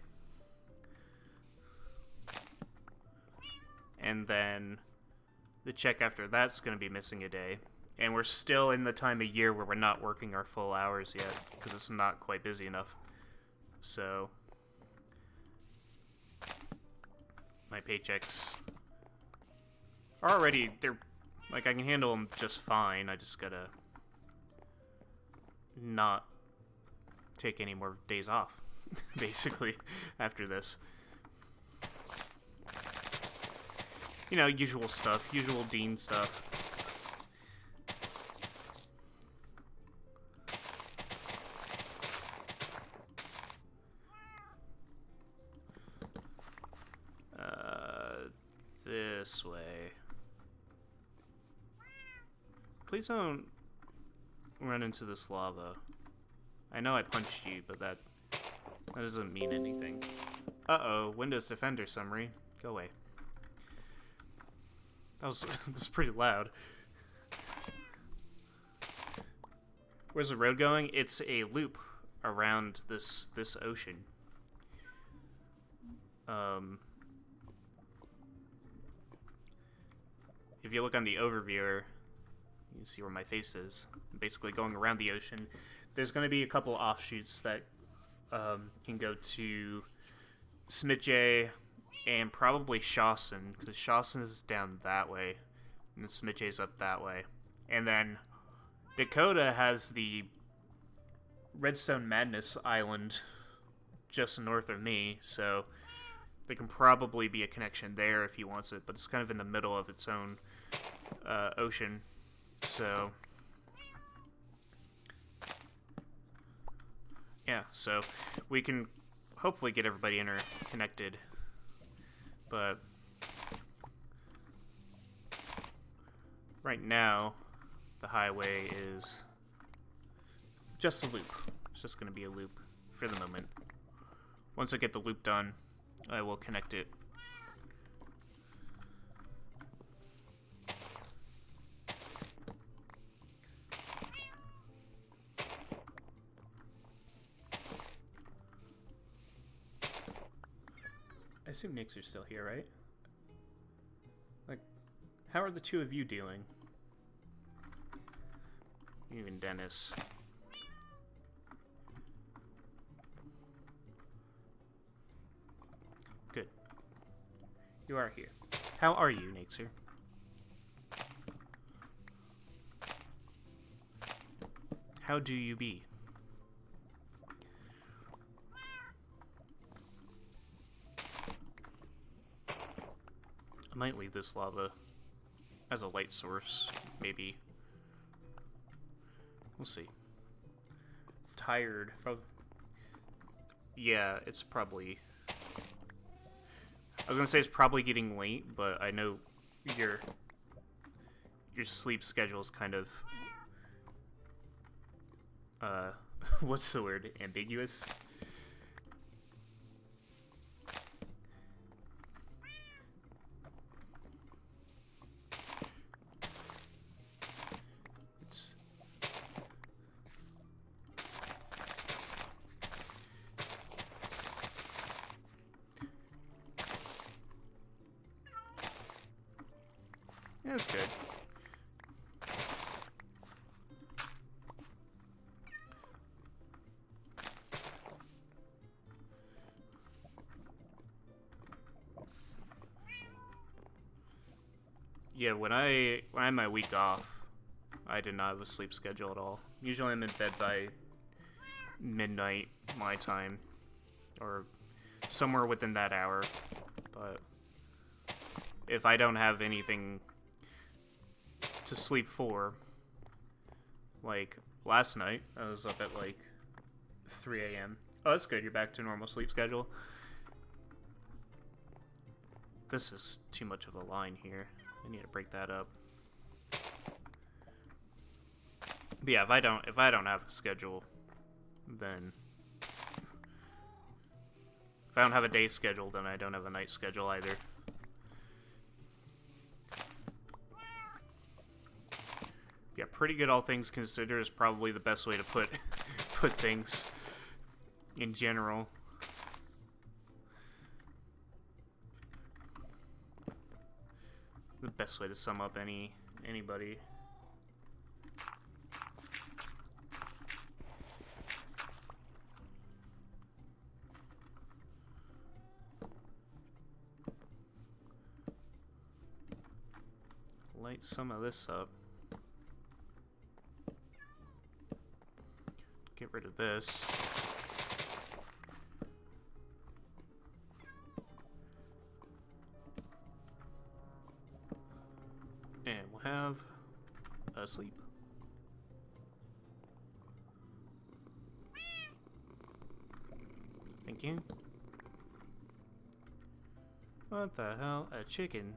And then the check after that's gonna be missing a day. And we're still in the time of year where we're not working our full hours yet, because it's not quite busy enough. So my paychecks are already, they're, like, I can handle them just fine. I just gotta not take any more days off, basically, after this. You know, usual stuff, usual Dean stuff. This way. Please don't run into this lava. I know I punched you, but that doesn't mean anything. Uh-oh, Windows Defender summary. Go away. That was this is pretty loud. Where's the road going? It's a loop around this ocean. If you look on the overviewer, you can see where my face is. I'm basically going around the ocean. There's going to be a couple offshoots that can go to Smitjay and probably Shawson, because Shawson is down that way, and Smitjay's up that way. And then Dakota has the Redstone Madness Island just north of me, so there can probably be a connection there if he wants it, but it's kind of in the middle of its own ocean, so yeah, so we can hopefully get everybody interconnected, but right now the highway is just a loop. It's just going to be a loop for the moment. Once I get the loop done, I will connect it. I assume Nix are still here, right? Like, how are the two of you doing? Even Dennis. Good. You are here. How are you, Nixer? How do you be? I might leave this lava as a light source, maybe. We'll see. Tired. Yeah, it's probably... I was gonna say it's probably getting late, but I know your sleep schedule is kind of... what's the word? Ambiguous? Yeah, that's good. Yeah, when I had my week off, I did not have a sleep schedule at all. Usually I'm in bed by midnight my time, or somewhere within that hour. But if I don't have anything to sleep for, like last night, I was up at like 3 a.m. Oh, that's good. You're back to normal sleep schedule. This is too much of a line here. I need to break that up. But yeah, if I don't have a schedule, then if I don't have a day schedule, then I don't have a night schedule either. Yeah, pretty good all things considered is probably the best way to put things in general. The best way to sum up anybody. Light some of this up. Get rid of this. And we'll have a sleep. Thank you. What the hell? A chicken?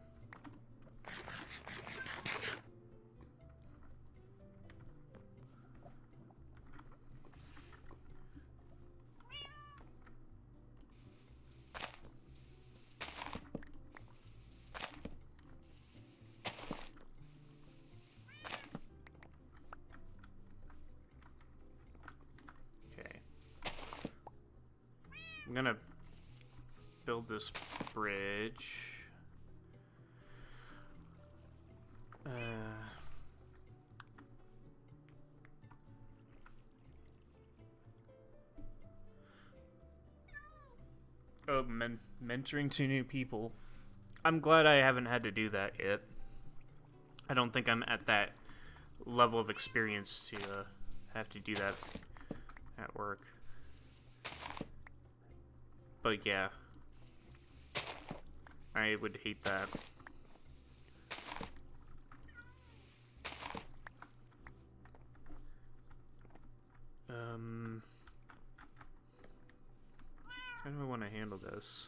I'm gonna build this bridge. Oh, mentoring two new people. I'm glad I haven't had to do that yet. I don't think I'm at that level of experience to have to do that at work. But yeah, I would hate that. How do I want to handle this?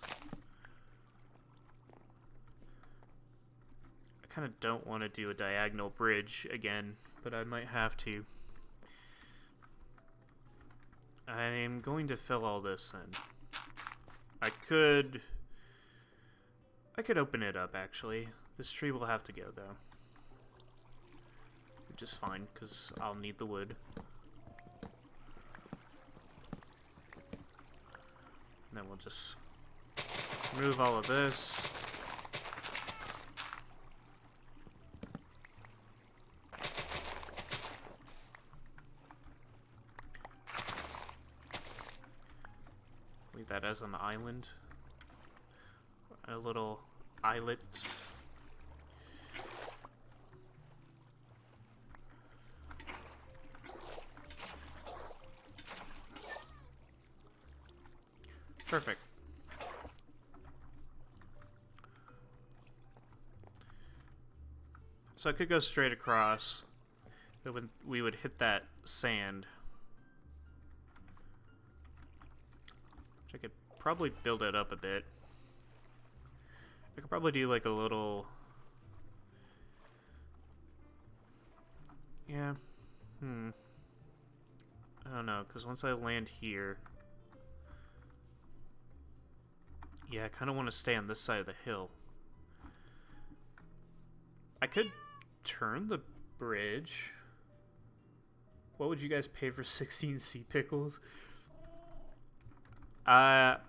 I kind of don't want to do a diagonal bridge again, but I might have to. I'm going to fill all this in. I could open it up, actually. This tree will have to go, though. Which is fine, because I'll need the wood. And then we'll just remove all of this. Leave that as an island. A little islet. Perfect. So I could go straight across. We would hit that sand. Which I could probably build it up a bit. I could probably do like a little... Yeah. I don't know, because once I land here... Yeah, I kind of want to stay on this side of the hill. I could turn the bridge. What would you guys pay for 16 sea pickles? The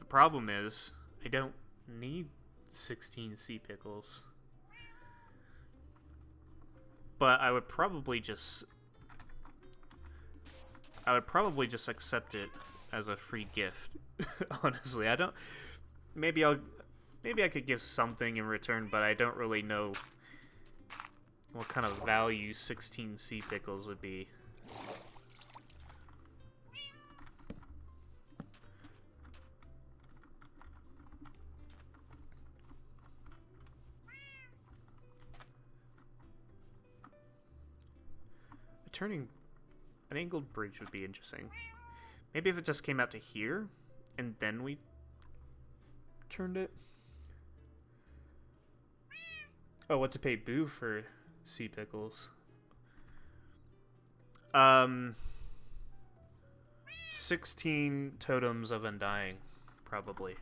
problem is, I don't need 16 sea pickles. but I would probably just accept it as a free gift. Honestly, I don't. Maybe I could give something in return, but I don't really know what kind of value 16 sea pickles would be. Turning an angled bridge would be interesting. Maybe if it just came out to here, and then we turned it. Oh, what to pay Boo for sea pickles? 16 totems of undying, probably.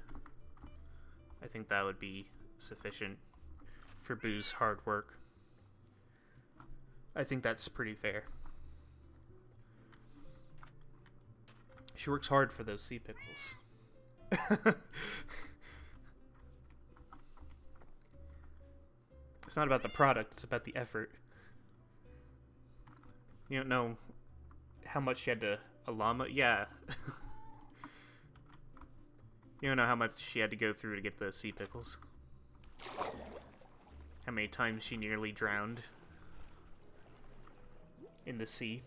I think that would be sufficient for Boo's hard work. I think that's pretty fair. She works hard for those sea pickles. It's not about the product, it's about the effort. You don't know how much she had to... A llama? Yeah. You don't know how much she had to go through to get the sea pickles. How many times she nearly drowned in the sea.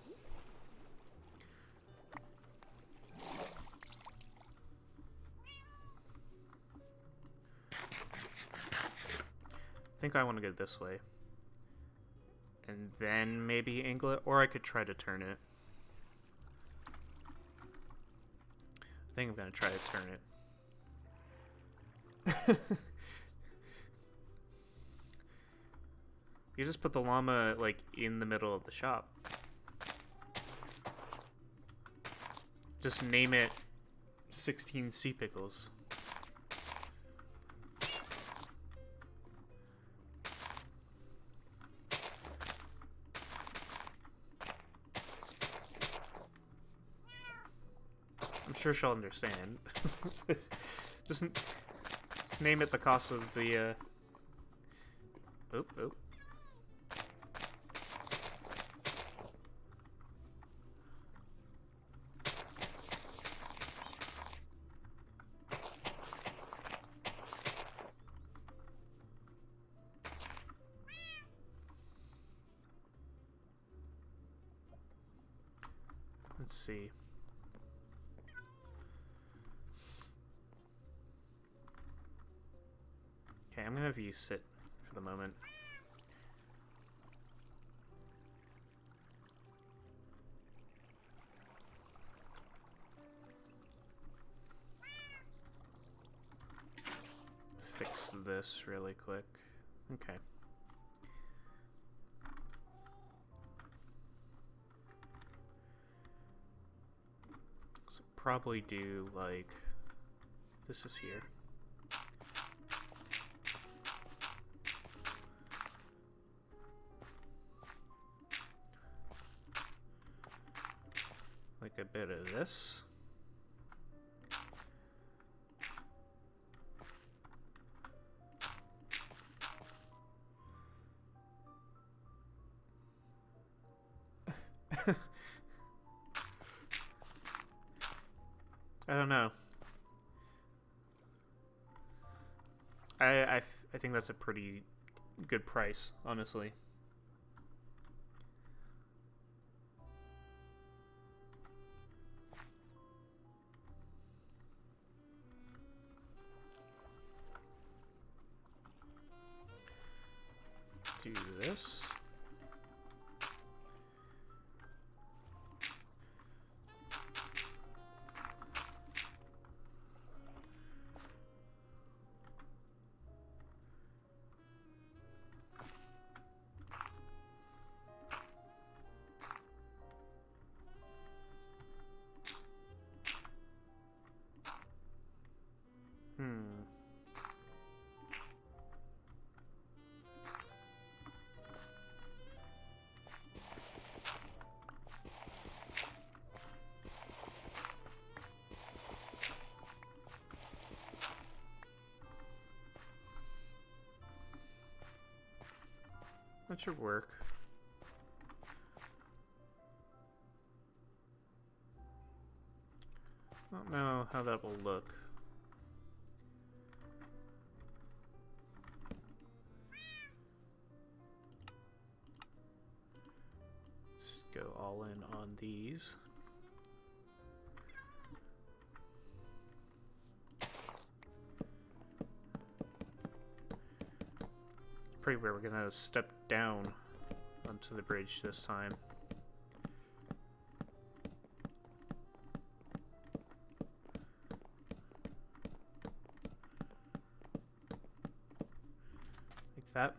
I think I want to go this way. And then maybe angle it, or I could try to turn it. I think I'm going to try to turn it. You just put the llama, like, in the middle of the shop. Just name it 16 sea pickles. I'm sure she'll understand. just name it the cost of the, Oop, oop. Let's see. Okay, I'm gonna have you sit for the moment. Fix this really quick. Okay. So probably do like this is here. Like a bit of this. I don't know. I think that's a pretty good price, honestly. Do this. That should work. how that will look. Let's go all in on these. Pretty weird, we're gonna step down onto the bridge this time. Like that.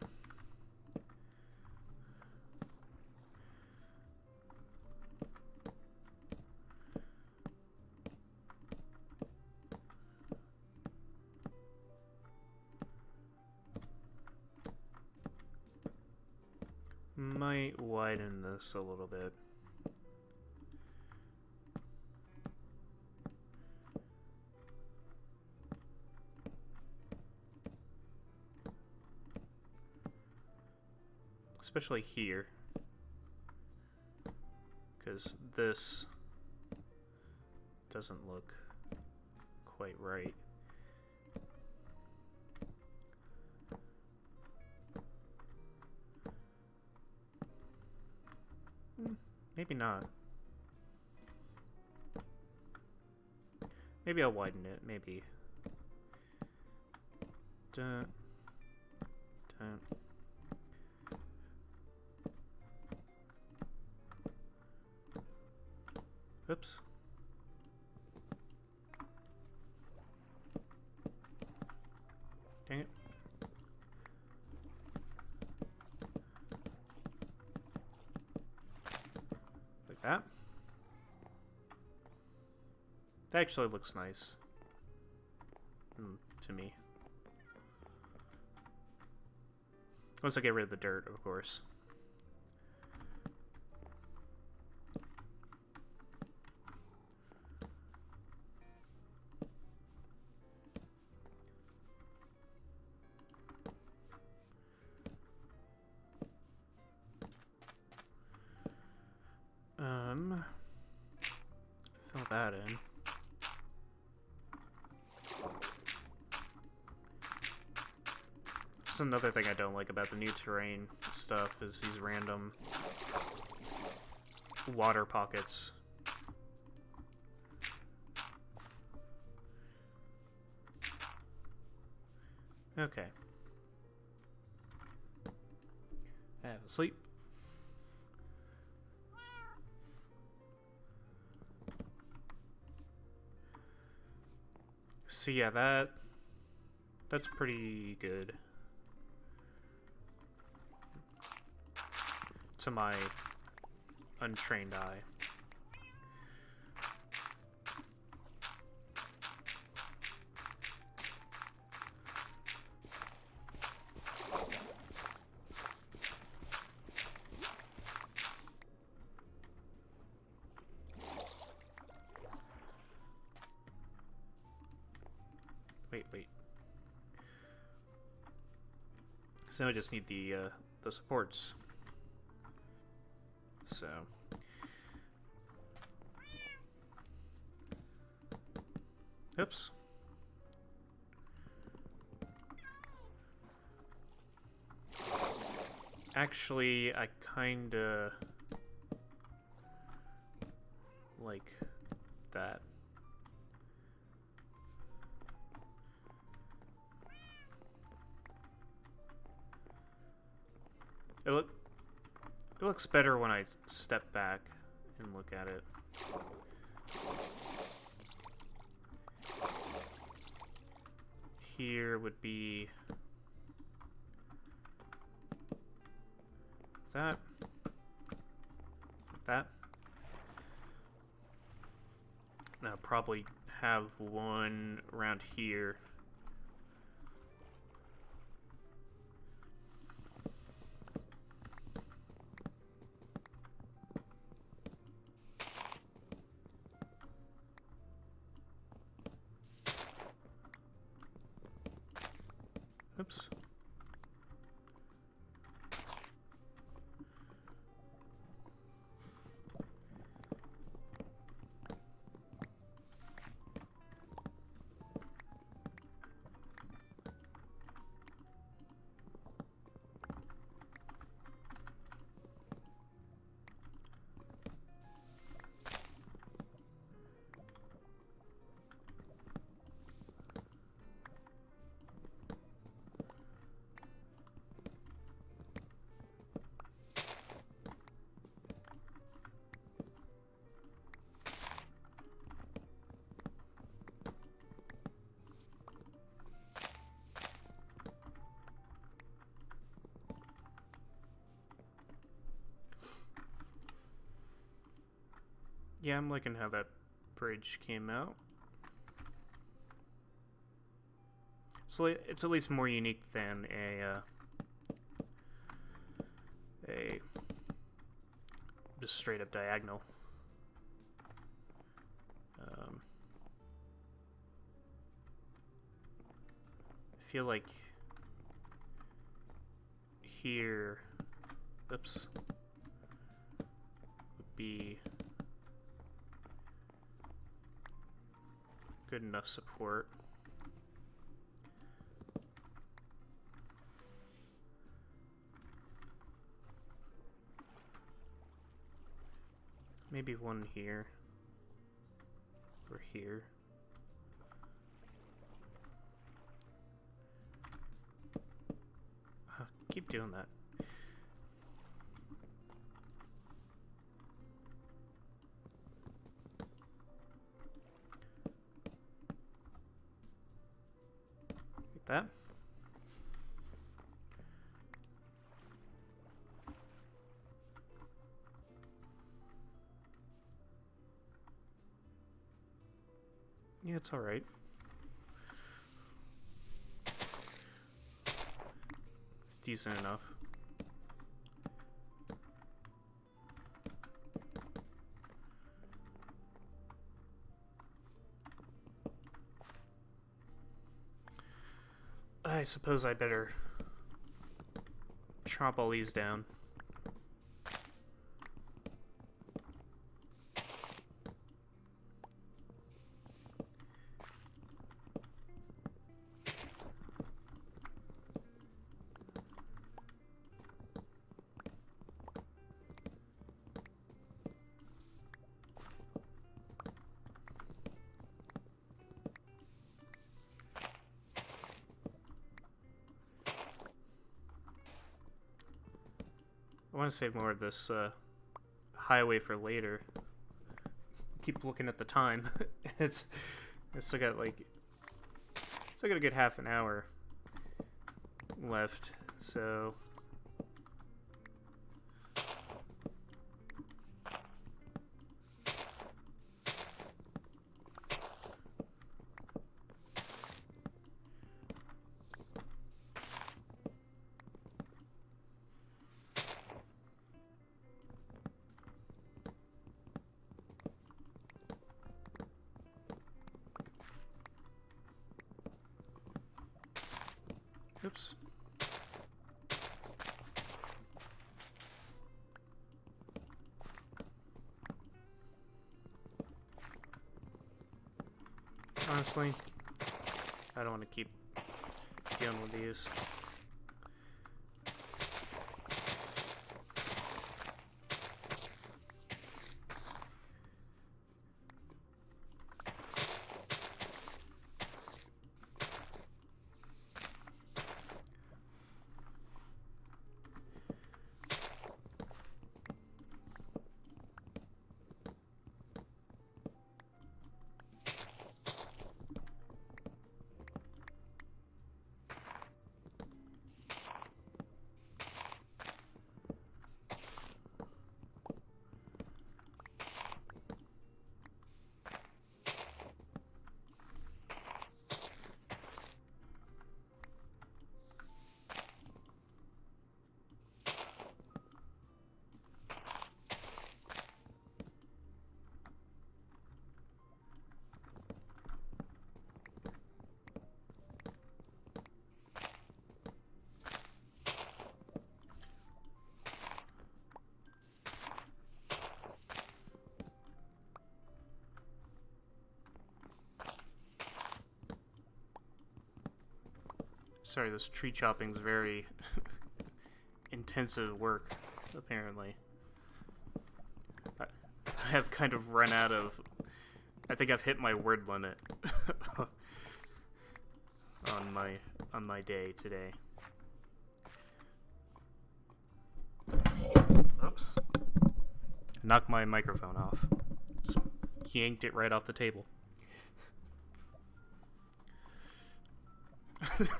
Might widen this a little bit. Especially here. Because this doesn't look quite right. Maybe not. Maybe I'll widen it, maybe. Dun, dun. Oops. Dang it. Like that. That actually looks nice. To me. Once I get rid of the dirt, of course. Fill that in. That's another thing I don't like about the new terrain stuff is these random water pockets. Okay. Have a sleep. So yeah, that's pretty good to my untrained eye. Wait. So I just need the supports. So. Oops. Actually, I kinda like that. It looks better when I step back and look at it. Here would be that. And I'll probably have one around here. Oops. Yeah, I'm liking how that bridge came out. So it's at least more unique than a just straight up diagonal. I feel like here, oops, would be good enough support. Maybe one here or here. Keep doing that. Like that. Yeah, it's all right. It's decent enough. I suppose I better chop all these down. I want to save more of this highway for later. Keep looking at the time. it's still got a good half an hour left, so oops. Honestly, I don't want to keep dealing with these. Sorry, this tree chopping's very intensive work, apparently. I have kind of run out of... I think I've hit my word limit on my day today. Oops. Knocked my microphone off. Just yanked it right off the table.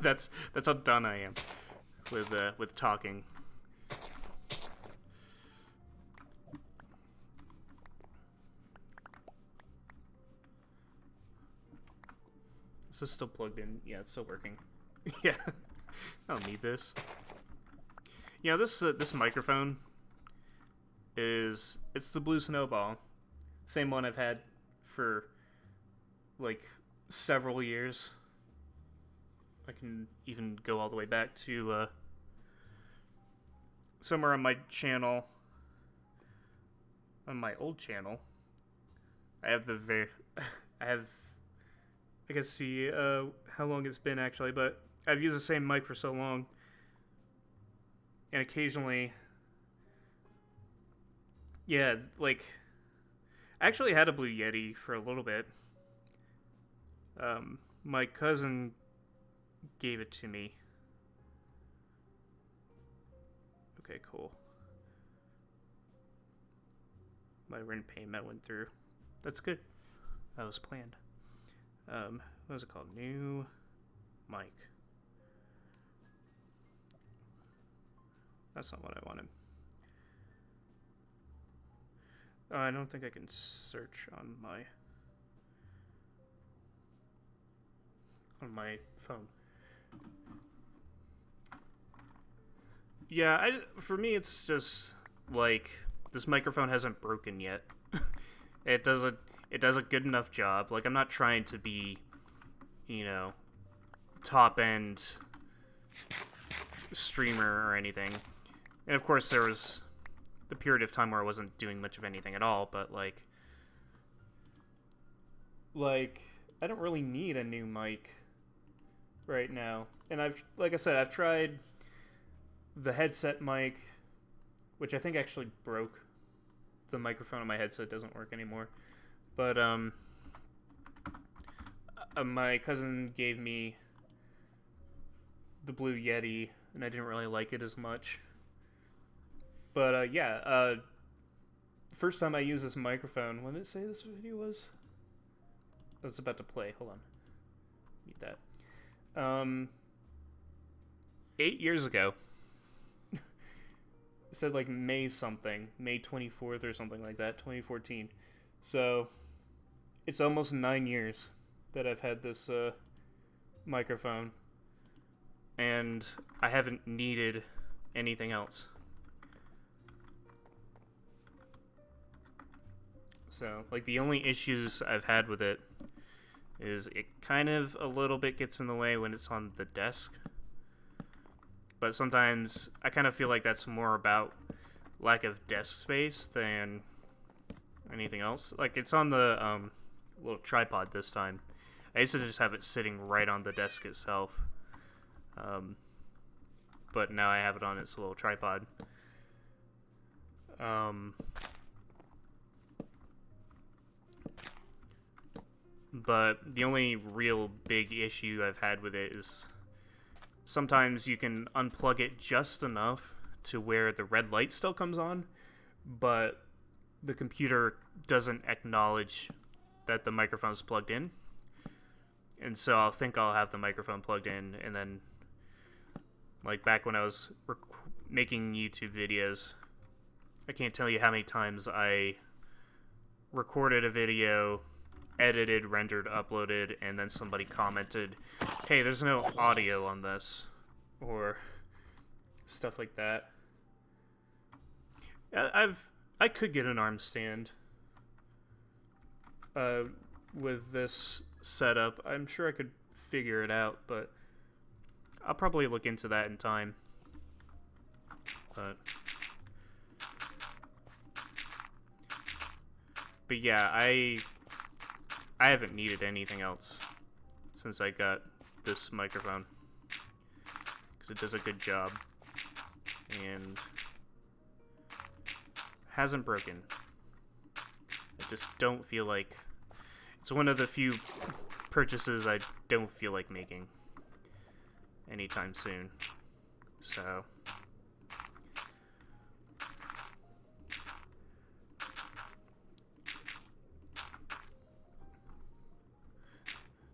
that's how done I am with talking. Is this still plugged in? Yeah, it's still working. Yeah, I don't need this. Yeah, this microphone it's the Blue Snowball. Same one I've had for like several years. I can even go all the way back to somewhere on my channel, on my old channel. I can see how long it's been actually, but I've used the same mic for so long, and occasionally, yeah, like I actually had a Blue Yeti for a little bit. My cousin gave it to me. Okay, cool. My rent payment went through. That's good. That was planned. What was it called? New mic. That's not what I wanted. Oh, I don't think I can search on my phone. Yeah, for me it's just like this microphone hasn't broken yet. It does a good enough job. Like, I'm not trying to be, top end streamer or anything. And of course there was the period of time where I wasn't doing much of anything at all, but like I don't really need a new mic right now. And like I said, I've tried the headset mic, which I think actually broke. The microphone on my headset doesn't work anymore. But my cousin gave me the Blue Yeti, and I didn't really like it as much. But yeah, first time I used this microphone, when did it say this video was? Oh, it's about to play. Hold on. Need that. 8 years ago. It said like May something, May 24th or something like that, 2014. So it's almost 9 years that I've had this microphone, and I haven't needed anything else. So like the only issues I've had with it is it kind of a little bit gets in the way when it's on the desk. But sometimes I kind of feel like that's more about lack of desk space than anything else. Like, it's on the little tripod this time. I used to just have it sitting right on the desk itself. But now I have it on its little tripod. But the only real big issue I've had with it is sometimes you can unplug it just enough to where the red light still comes on, but the computer doesn't acknowledge that the microphone's plugged in. And so I'll think I'll have the microphone plugged in, and then, like back when I was making YouTube videos, I can't tell you how many times I recorded a video, edited, rendered, uploaded, and then somebody commented, hey, there's no audio on this, or stuff like that. I could get an arm stand with this setup. I'm sure I could figure it out, but I'll probably look into that in time. But yeah, I haven't needed anything else since I got this microphone, because it does a good job and hasn't broken. I just don't feel like it's one of the few purchases I don't feel like making anytime soon. So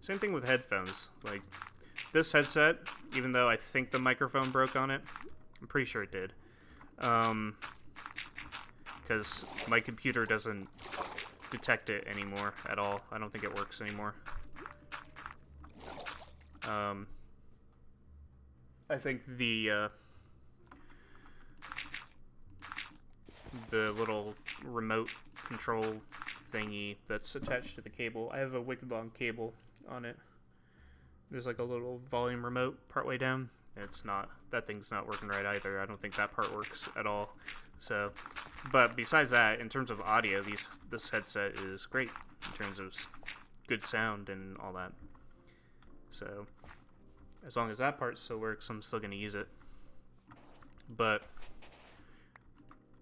same thing with headphones. Like this headset, even though I think the microphone broke on it, I'm pretty sure it did. Because my computer doesn't detect it anymore at all. I don't think it works anymore. I think the little remote control thingy that's attached to the cable, I have a wicked long cable on it. There's like a little volume remote partway down. That thing's not working right either. I don't think that part works at all. So, but besides that, in terms of audio, this headset is great in terms of good sound and all that. So, as long as that part still works, I'm still going to use it. But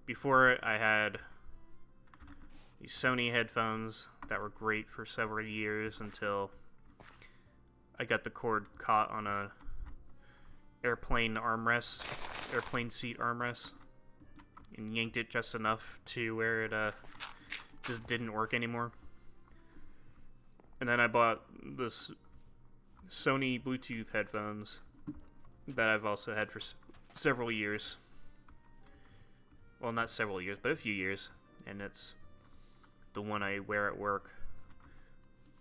before it, I had these Sony headphones that were great for several years until I got the cord caught on a airplane seat armrest, and yanked it just enough to where it just didn't work anymore. And then I bought this Sony Bluetooth headphones that I've also had for several years. Well, not several years, but a few years. And it's the one I wear at work,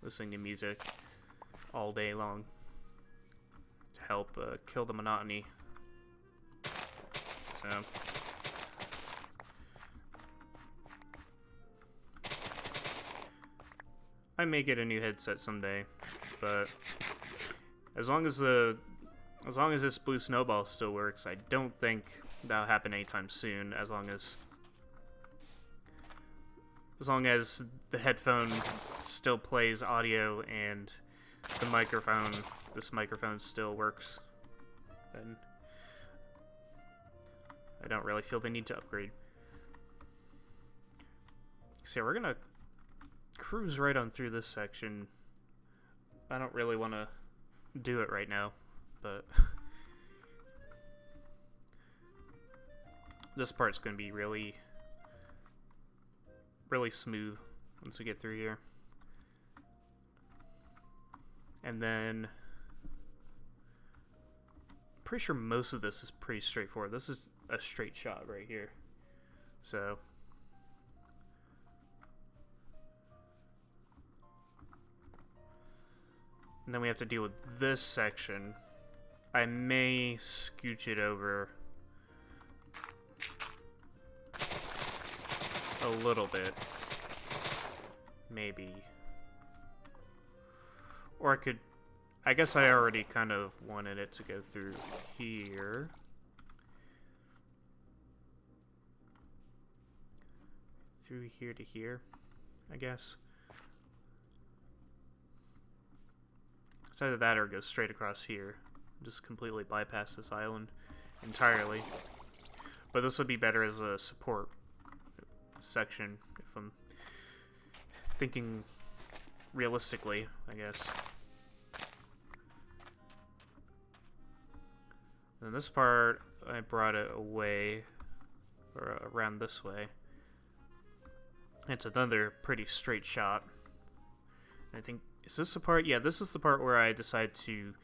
listening to music all day long to help kill the monotony. So I may get a new headset someday, but as long as this Blue Snowball still works, I don't think that'll happen anytime soon. As long as the headphone still plays audio and this microphone still works, then I don't really feel the need to upgrade. So yeah, we're gonna cruise right on through this section. I don't really want to do it right now, but this part's going to be really smooth once we get through here. And then pretty sure most of this is pretty straightforward. This is a straight shot right here. So and then we have to deal with this section. I may scooch it over a little bit. Maybe. Or I guess I already kind of wanted it to go through here. Through here to here, I guess. It's either that or go straight across here. Just completely bypass this island entirely. But this would be better as a support section if I'm thinking realistically, I guess. And this part, I brought it away, or around this way. It's another pretty straight shot. I think, is this the part? Yeah, this is the part where I decide to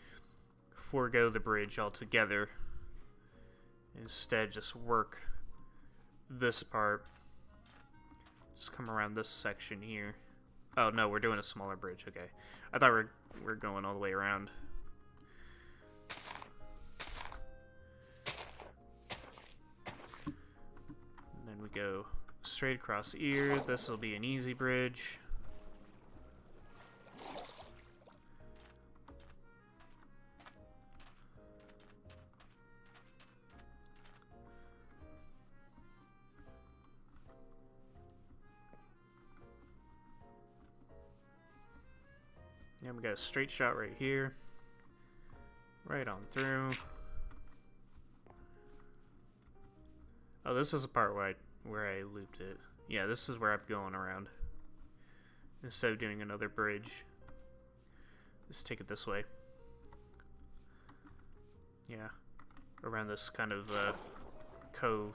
forego the bridge altogether. Instead, just work this part. Just come around this section here. Oh, no, we're doing a smaller bridge. Okay. I thought we're going all the way around. And then we go straight across here. This will be an easy bridge. And we got a straight shot right here. Right on through. Oh, this is the part where I looped it. Yeah, this is where I'm going around. Instead of doing another bridge. Just take it this way. Yeah. Around this kind of cove.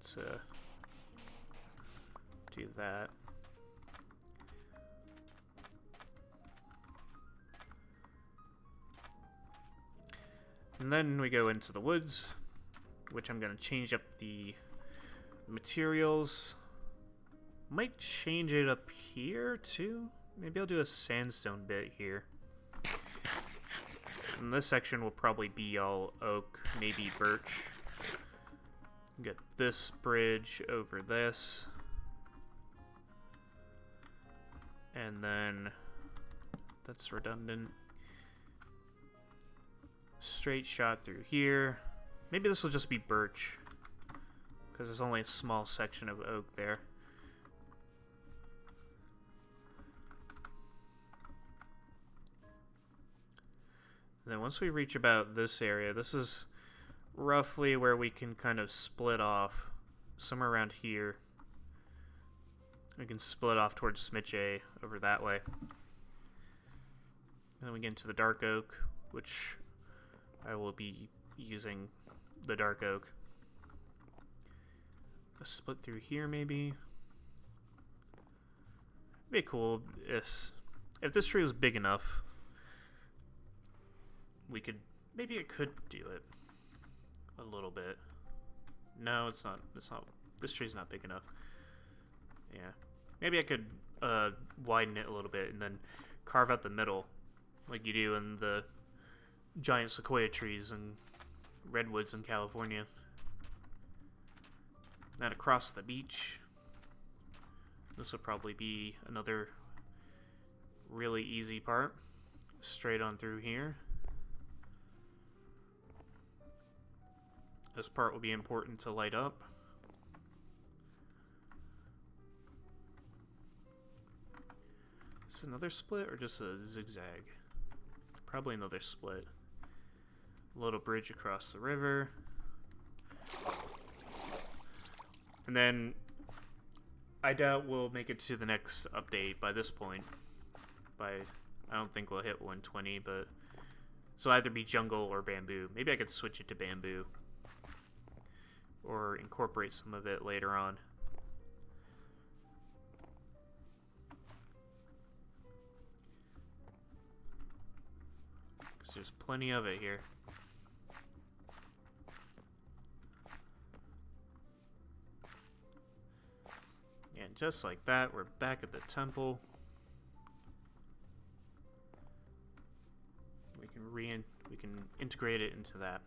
Let's do that. And then we go into the woods, which I'm going to change up the materials Might change it up here too. Maybe I'll do a sandstone bit here. And this section will probably be all oak, maybe birch. Get this bridge over this. And then that's redundant. Straight shot through here. Maybe this will just be birch, because there's only a small section of oak there. And then once we reach about this area, this is roughly where we can kind of split off, somewhere around here. We can split off towards Smitche over that way. And then we get into the dark oak, which I will be using the dark oak. A split through here, maybe. It'd be cool if this tree was big enough. We could, maybe it could do it a little bit. No, it's not. This tree's not big enough. Yeah, maybe I could widen it a little bit and then carve out the middle, like you do in the giant sequoia trees and redwoods in California. And across the beach, this will probably be another really easy part. Straight on through here. This part will be important to light up. Is it another split or just a zigzag? Probably another split. A little bridge across the river. And then I doubt we'll make it to the next update by this point. I don't think we'll hit 120, but so either be jungle or bamboo. Maybe I could switch it to bamboo or incorporate some of it later on. Because there's plenty of it here. And just like that, we're back at the temple. We can integrate it into that.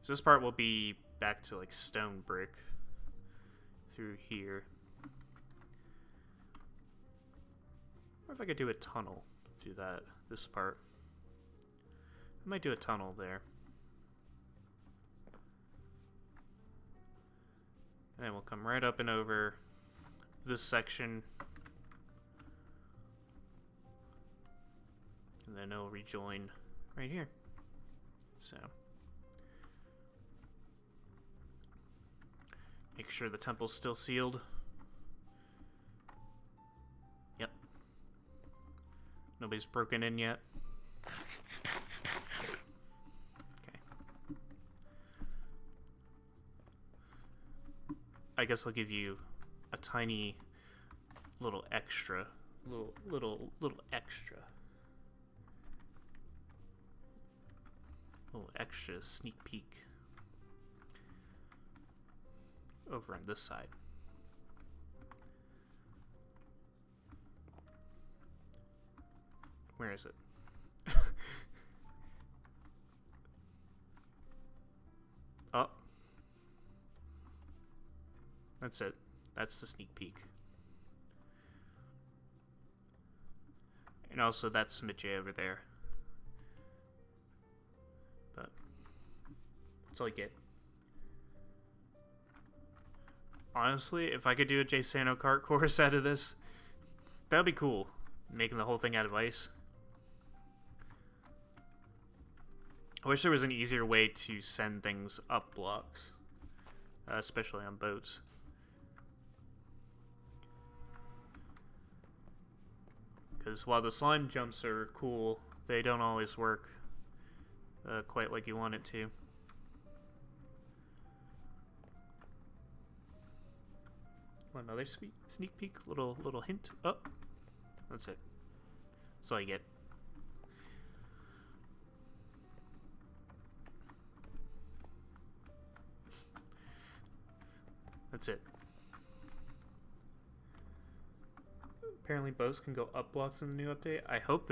So this part will be back to like stone brick through here. Or if I could do a tunnel through this part. I might do a tunnel there. And we'll come right up and over this section. And then it'll rejoin right here. So make sure the temple's still sealed. Yep. Nobody's broken in yet. Okay. I guess I'll give you a tiny little extra. Little extra. Little extra sneak peek over on this side. Where is it? Oh. That's it. That's the sneak peek. And also that's Smitche over there. But that's all you get. Honestly, if I could do a Jsano Kart course out of this, that'd be cool. Making the whole thing out of ice. I wish there was an easier way to send things up blocks, especially on boats. Because while the slime jumps are cool, they don't always work quite like you want it to. Another sneak peek, little hint. Oh, that's it. That's all you get. That's it. Apparently boats can go up blocks in the new update. I hope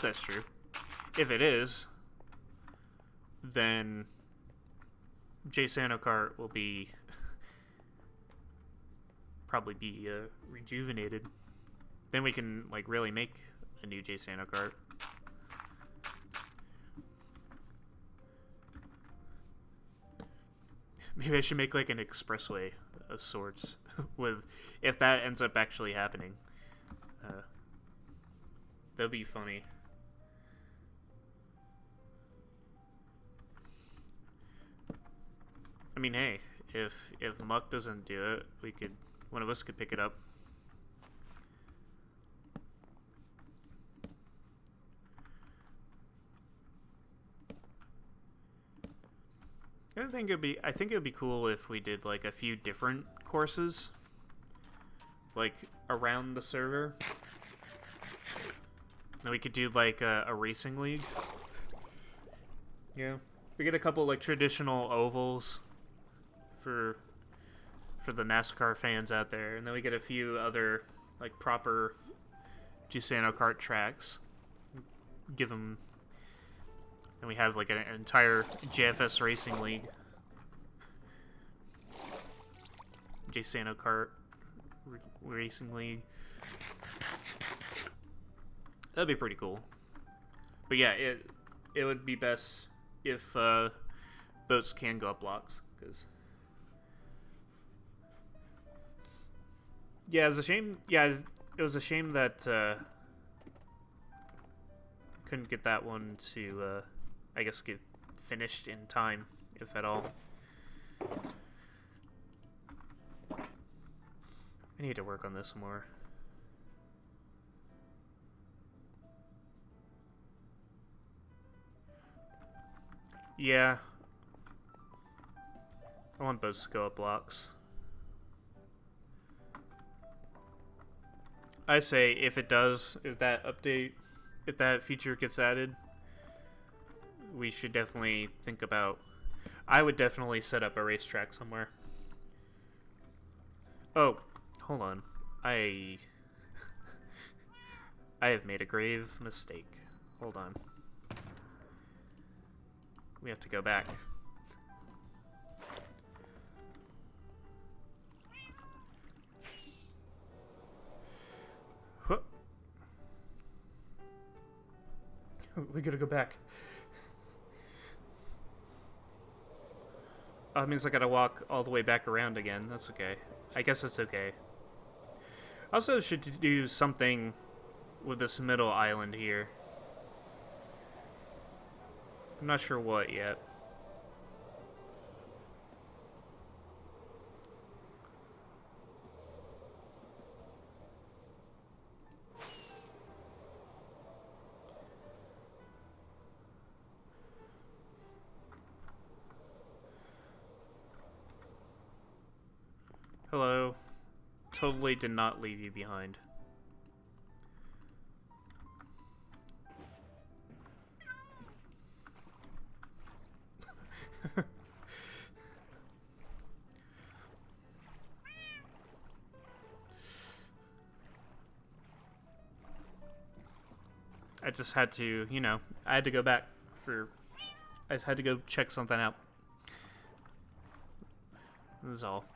that's true. If it is, then JSano Kart will be probably be rejuvenated. Then we can like really make a new JSano Kart. Maybe I should make like an expressway of sorts with if that ends up actually happening. That'd be funny. I mean, hey, if Muck doesn't do it, one of us could pick it up. I think it would be cool if we did like a few different courses, like around the server. Then we could do like a racing league. Yeah, we get a couple like traditional ovals for the NASCAR fans out there, and then we get a few other like proper JSano Kart tracks. Give them. And we have like an entire JFS racing league. JSano Kart racing league. That'd be pretty cool. But yeah, it would be best if boats can go up blocks, because yeah, it was a shame. Yeah, it was a shame that couldn't get that one to I guess get finished in time, if at all. I need to work on this more. Yeah. I want boats to go up blocks. I say if it does, if that feature gets added, we should definitely think about... I would definitely set up a racetrack somewhere. Oh, hold on. I have made a grave mistake. Hold on. We have to go back. Huh. We gotta go back. Oh, it means I gotta walk all the way back around again. That's okay. I guess it's okay. Also, should do something with this middle island here. I'm not sure what yet. Hello. Totally did not leave you behind. I just had to, you know, I had to go back for... I just had to go check something out. That was all.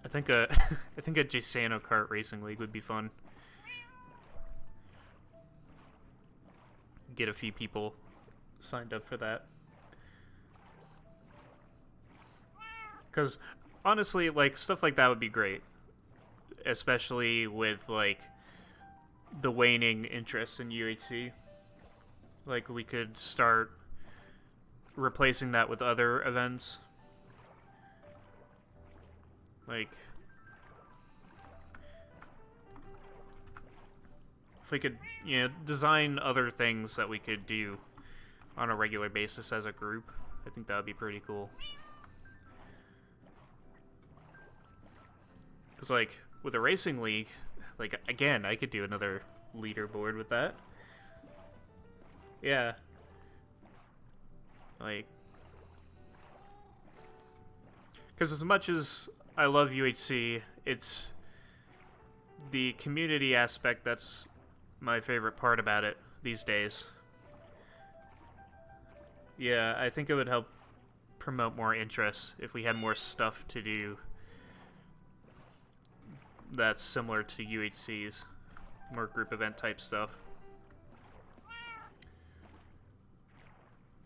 I think a JSano Kart racing league would be fun. Get a few people signed up for that. Because honestly, like, stuff like that would be great, especially with like the waning interest in UHC. Like, we could start replacing that with other events. Like, if we could, you know, design other things that we could do on a regular basis as a group, I think that would be pretty cool. Because, like, with a racing league, like, again, I could do another leaderboard with that. Yeah. Like, because as much as I love UHC, it's the community aspect that's my favorite part about it these days. Yeah, I think it would help promote more interest if we had more stuff to do that's similar to UHC's, more group event type stuff.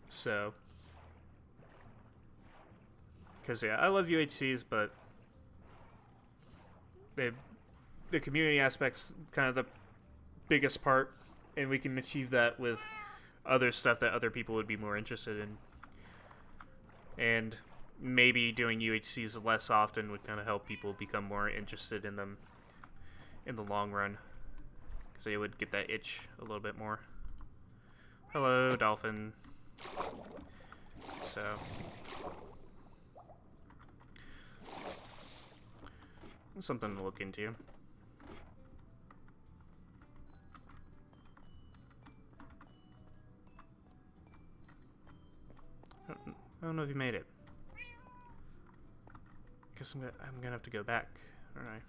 So, because yeah, I love UHC's, but the community aspect's kind of the biggest part, and we can achieve that with other stuff that other people would be more interested in. And maybe doing UHCs less often would kind of help people become more interested in them in the long run, because they would get that itch a little bit more. Hello, Dolphin. So, something to look into. I don't know if you made it. Guess I'm gonna have to go back, aren't I?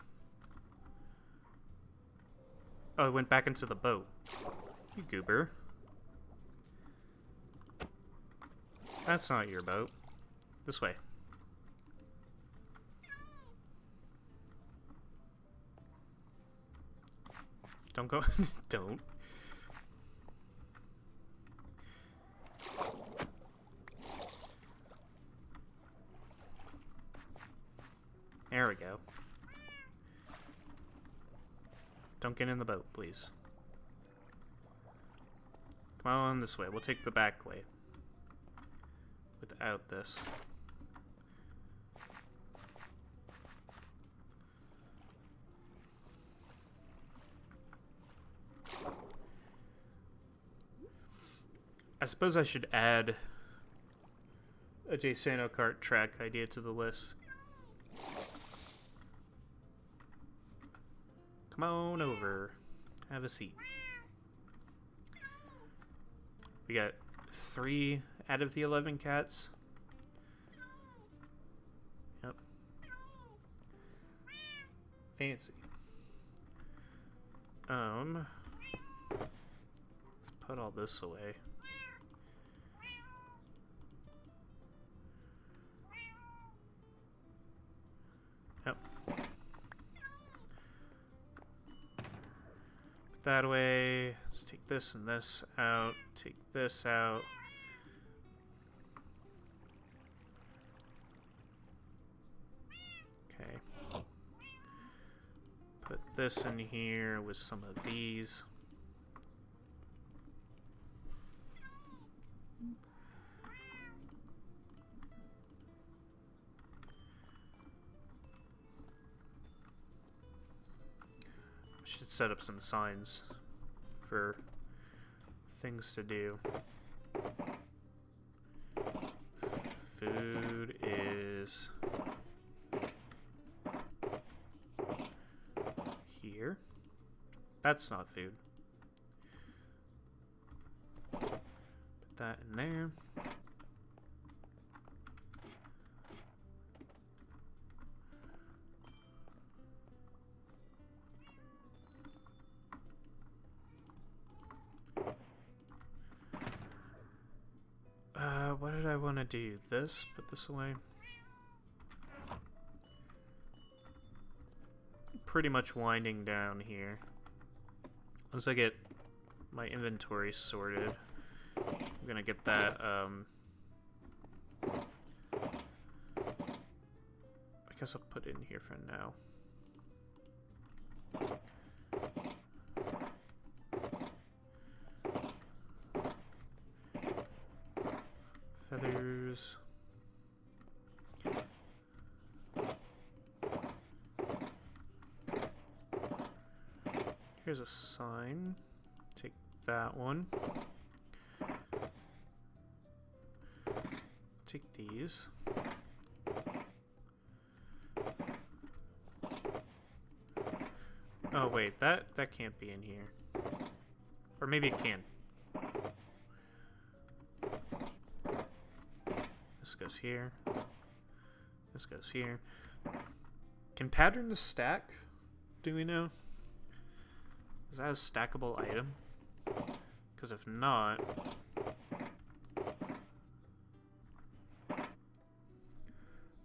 Oh, I went back into the boat. You goober. That's not your boat. This way. Don't go. Don't. There we go. Don't get in the boat, please. Come on this way. We'll take the back way. Without this. I suppose I should add a JSano Kart track idea to the list. Come on over. Have a seat. We got 3 out of the 11 cats. Yep. Fancy. Let's put all this away. Yep. Put that away. Let's take this and this out. Take this out. Okay. Put this in here with some of these. Should set up some signs for things to do. Food is here. That's not food. Put that in there. What did I want to do? This? Put this away. Pretty much winding down here. Once I get my inventory sorted, I'm gonna get that, I guess I'll put it in here for now. Feathers. Here's a sign. Take that one. Take these. Oh wait, that can't be in here. Or maybe it can. This goes here. This goes here. Can patterns stack? Do we know? Is that a stackable item? Because if not...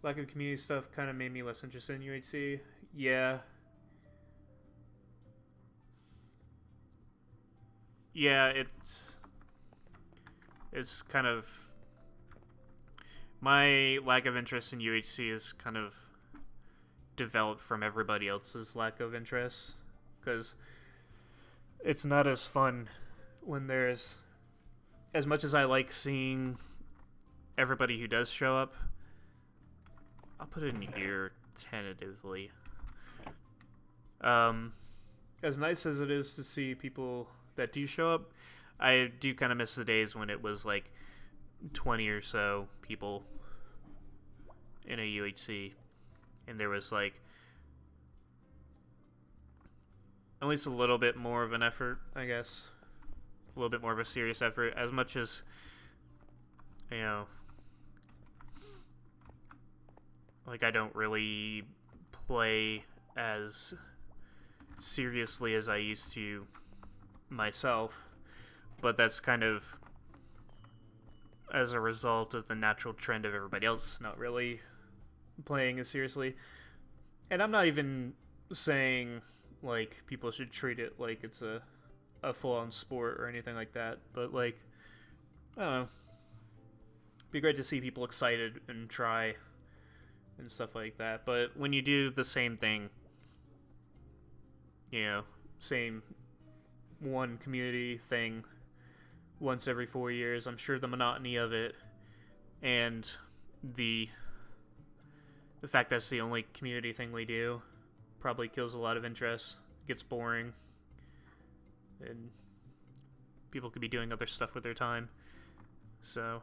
Lack of community stuff kind of made me less interested in UHC. Yeah. Yeah, it's kind of... My lack of interest in UHC is kind of developed from everybody else's lack of interest. Because it's not as fun when there's... As much as I like seeing everybody who does show up, I'll put it in here tentatively. As nice as it is to see people that do show up, I do kind of miss the days when it was like 20 or so people in a UHC, and there was like at least a little bit more of an effort, I guess. A little bit more of a serious effort, as much as, you know, like I don't really play as seriously as I used to myself, but that's kind of as a result of the natural trend of everybody else not really playing as seriously. And I'm not even saying like people should treat it like it's a full-on sport or anything like that, but like, I don't know, it'd be great to see people excited and try and stuff like that. But when you do the same thing, you know, same one community thing once every 4 years, I'm sure the monotony of it and the fact that's the only community thing we do probably kills a lot of interest, gets boring, and people could be doing other stuff with their time. So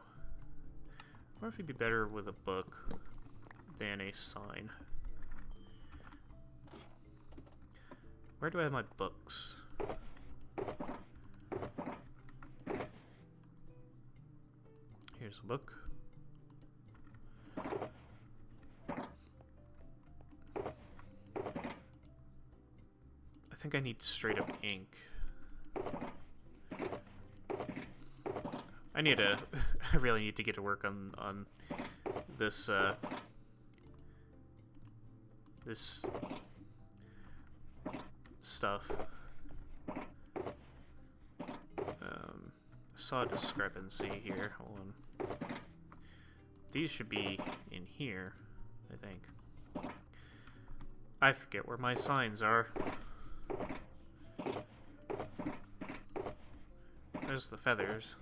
I wonder if it'd be better with a book than a sign. Where do I have my books? Here's a book. I think I need straight up ink. I really need to get to work on this, this stuff. I saw a discrepancy here. Hold on. These should be in here, I think. I forget where my signs are. There's the feathers.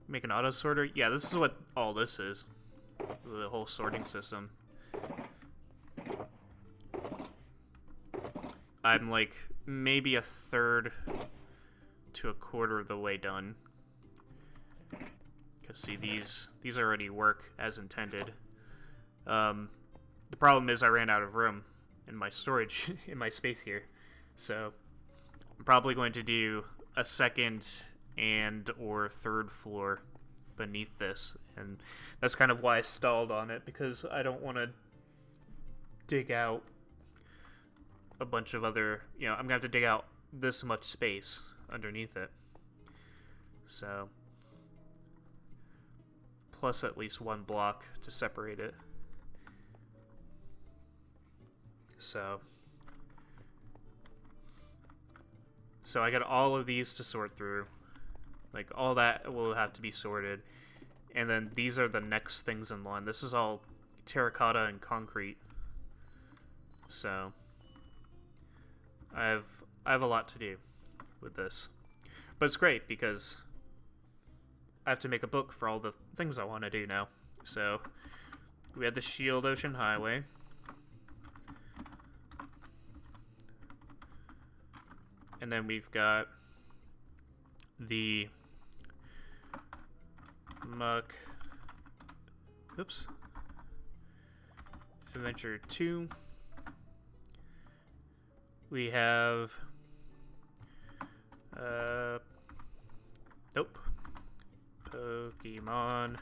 Make an auto sorter? Yeah, this is what all this is. The whole sorting system. I'm like maybe a third to a quarter of the way done. Because see, these already work as intended. The problem is I ran out of room in my storage, in my space here. So I'm probably going to do a second and or third floor beneath this. And that's kind of why I stalled on it, because I don't want to dig out a bunch of other, you know, I'm going to have to dig out this much space underneath it. So, plus at least one block to separate it. So I got all of these to sort through. Like, all that will have to be sorted. And then these are the next things in line. This is all terracotta and concrete. So I have a lot to do with this. But it's great because I have to make a book for all the things I want to do now. So we had the Shield Ocean Highway. And then we've got the Muck. Oops. Adventure 2. We have nope. Pokemon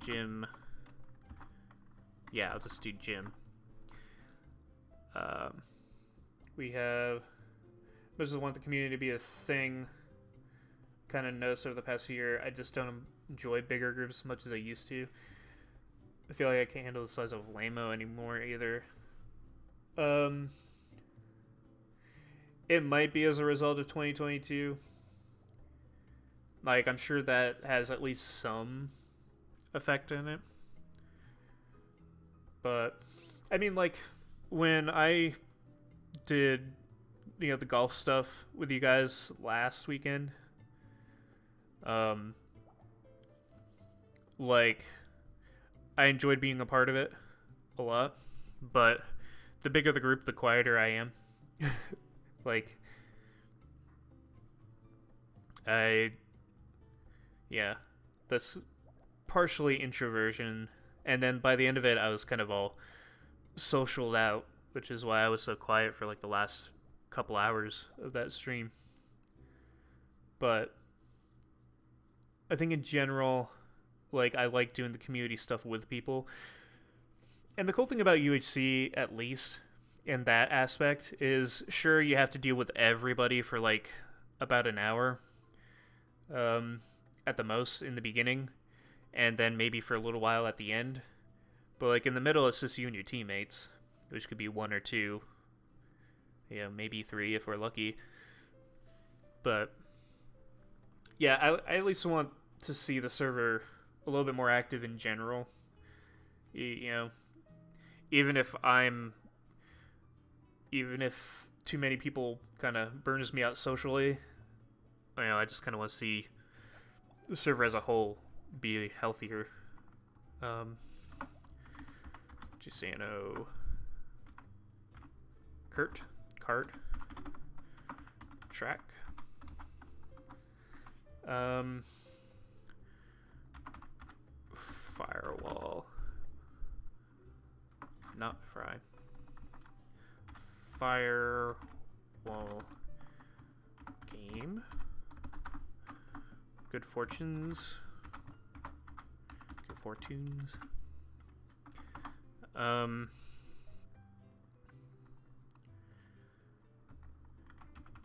Gym. Yeah, I'll just do gym. We have, this is want the community to be a thing. Kind of noticed over the past year, I just don't enjoy bigger groups as much as I used to. I feel like I can't handle the size of Lamo anymore either. It might be as a result of 2022. Like, I'm sure that has at least some effect in it. But, I mean, like, when I did, the golf stuff with you guys last weekend, like, I enjoyed being a part of it a lot, but the bigger the group, the quieter I am. Like, yeah, that's partially introversion, and then by the end of it, I was kind of all socialed out, which is why I was so quiet for like the last couple hours of that stream. But I think in general, like, I like doing the community stuff with people. And the cool thing about UHC, at least in that aspect, is sure, you have to deal with everybody for like about an hour at the most in the beginning, and then maybe for a little while at the end. But like in the middle, it's just you and your teammates, which could be one or two, maybe three if we're lucky. But yeah, I at least want to see the server a little bit more active in general. Even if too many people kind of burns me out socially, I just kind of want to see the server as a whole be healthier. Gisano, Cart, Track. Firewall. Not Fry. Firewall game. Good Fortunes.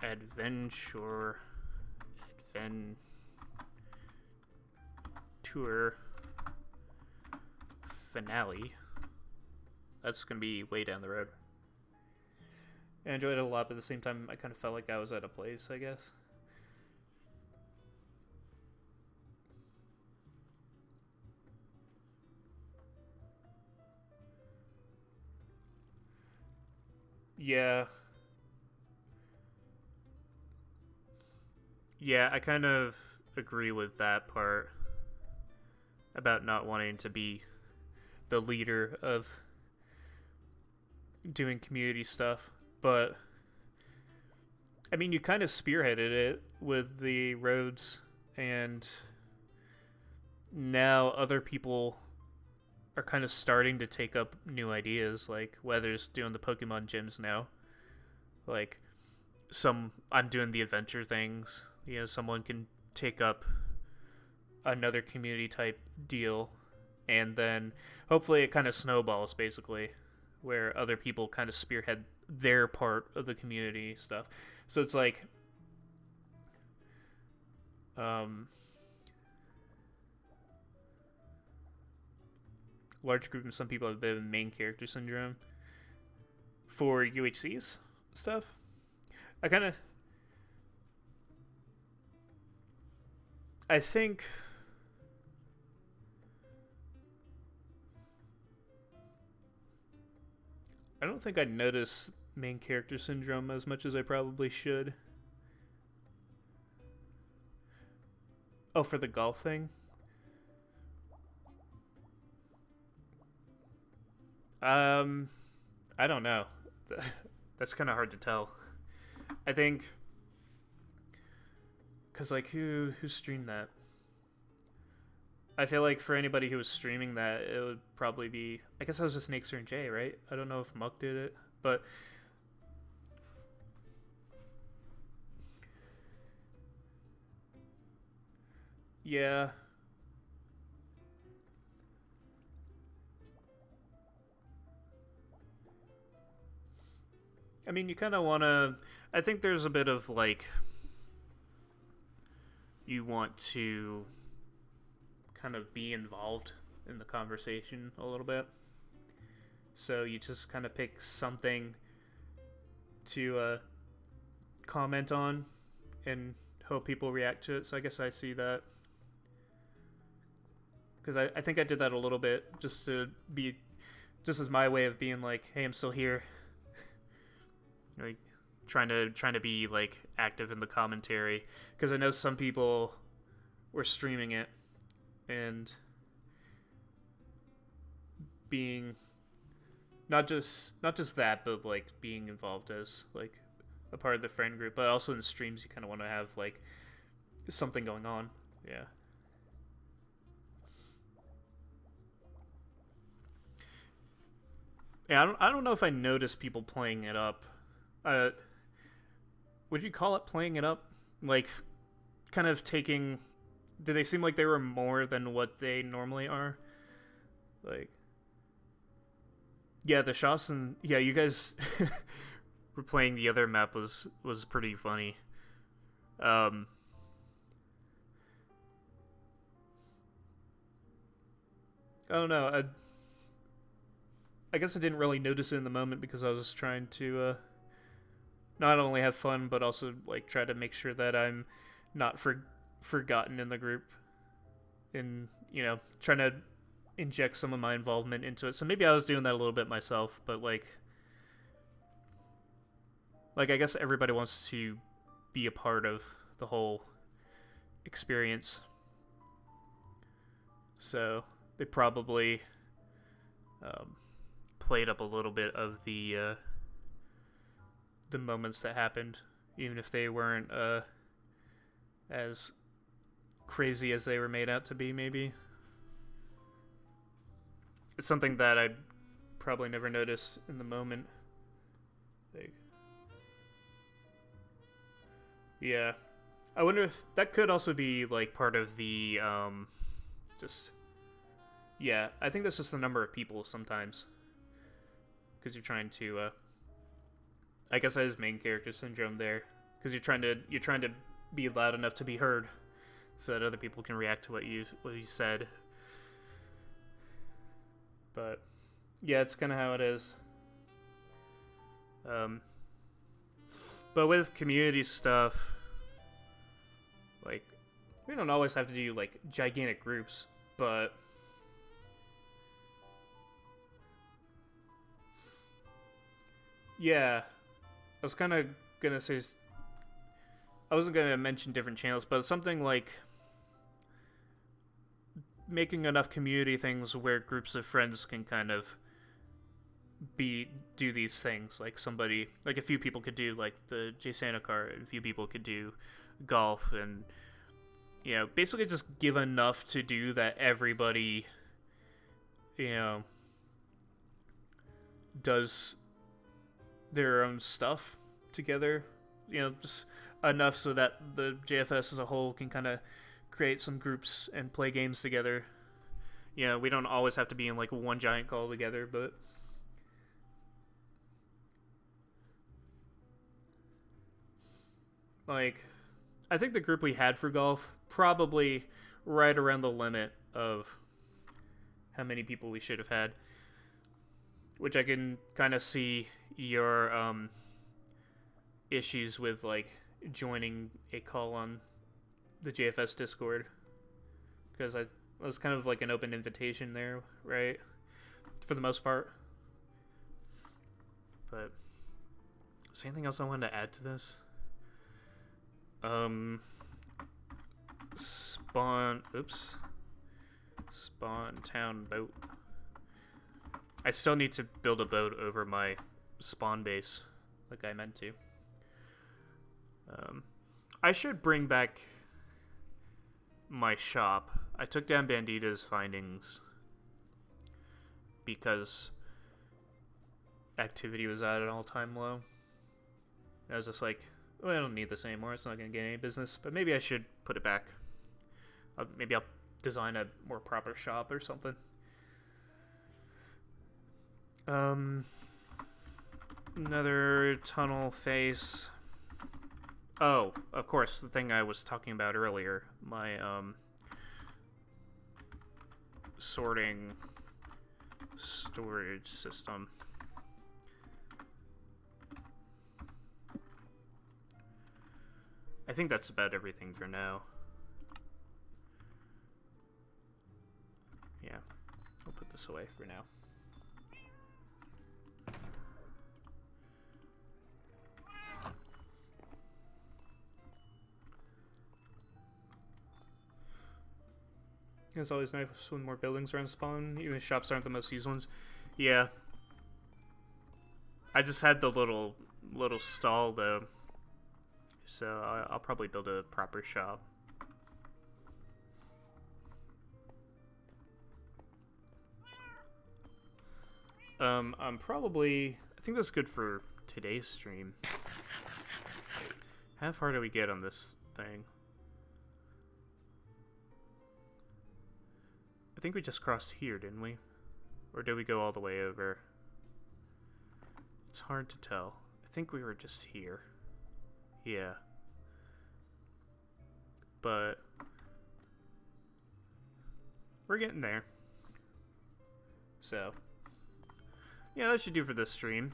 Adventure Finale. That's gonna be way down the road. I enjoyed it a lot, but at the same time, I kind of felt like I was at a place, I guess. Yeah. Yeah, I kind of agree with that part about not wanting to be the leader of doing community stuff, but I mean, you kind of spearheaded it with the roads, and now other people are kind of starting to take up new ideas, like Weather's doing the Pokemon gyms now. Like, I'm doing the adventure things. Someone can take up another community type deal, and then hopefully it kind of snowballs, basically, where other people kind of spearhead their part of the community stuff. So it's like, large group, and some people have a bit of main character syndrome. For UHC's stuff, I think I don't think I notice main character syndrome as much as I probably should. Oh, for the golf thing? I don't know. That's kind of hard to tell. I think, cause like who streamed that? I feel like for anybody who was streaming that, it would probably be, I guess that was just Snakester and Jay, right? I don't know if Muck did it, but Yeah. I mean, you kind of want to. I think there's a bit of like. You want to kind of be involved in the conversation a little bit. So you just kind of pick something to comment on and hope people react to it. So I guess I see that. Because I think I did that a little bit just to be. Just as my way of being like, hey, I'm still here. Like, trying to be like active in the commentary, because I know some people were streaming it and being not just that, but like being involved as like a part of the friend group, but also in streams you kind of want to have like something going on. Yeah. Yeah, I don't know if I noticed people playing it up. Would you call it playing it up? Like, kind of taking. Do they seem like they were more than what they normally are? Like, yeah, the shots and yeah, you guys were playing the other map was pretty funny. Um, I don't know. I guess I didn't really notice it in the moment because I was trying to not only have fun but also like try to make sure that I'm not forgotten in the group, and trying to inject some of my involvement into it. So maybe I was doing that a little bit myself, but like I guess everybody wants to be a part of the whole experience, so they probably played up a little bit of the moments that happened, even if they weren't as crazy as they were made out to be. Maybe it's something that I'd probably never notice in the moment. Like, yeah, I wonder if that could also be like part of the just yeah. I think that's just the number of people sometimes, because you're trying to I guess that is main character syndrome there, because you're trying to be loud enough to be heard, so that other people can react to what you said. But yeah, it's kind of how it is. But with community stuff, like, we don't always have to do like gigantic groups, but yeah, I was kind of gonna say, I wasn't gonna mention different channels, but something like making enough community things where groups of friends can kind of do these things. Like somebody, like a few people could do like the J Santa cart, and a few people could do golf, and basically just give enough to do that everybody does their own stuff together, just enough so that the JFS as a whole can kind of create some groups and play games together. We don't always have to be in like one giant call together, but like, I think the group we had for golf probably right around the limit of how many people we should have had, which I can kind of see your issues with like joining a call on the JFS Discord, because I was kind of like an open invitation there, right? For the most part. But is there anything else I wanted to add to this? Spawn town boat. I still need to build a boat over my spawn base, like I meant to. I should bring back my shop. I took down Bandita's findings because activity was at an all-time low. I was just like, well, I don't need this anymore. It's not going to get any business, but maybe I should put it back. Maybe I'll design a more proper shop or something. Another tunnel face. Oh, of course, the thing I was talking about earlier. My, sorting storage system. I think that's about everything for now. Yeah, I'll put this away for now. It's always nice when more buildings around spawn, even if shops aren't the most used ones. Yeah. I just had the little stall though, so I'll probably build a proper shop. I think that's good for today's stream. How far do we get on this thing? I think we just crossed here, didn't we? Or did we go all the way over? It's hard to tell. I think we were just here. Yeah. But we're getting there. So yeah, that should do for this stream.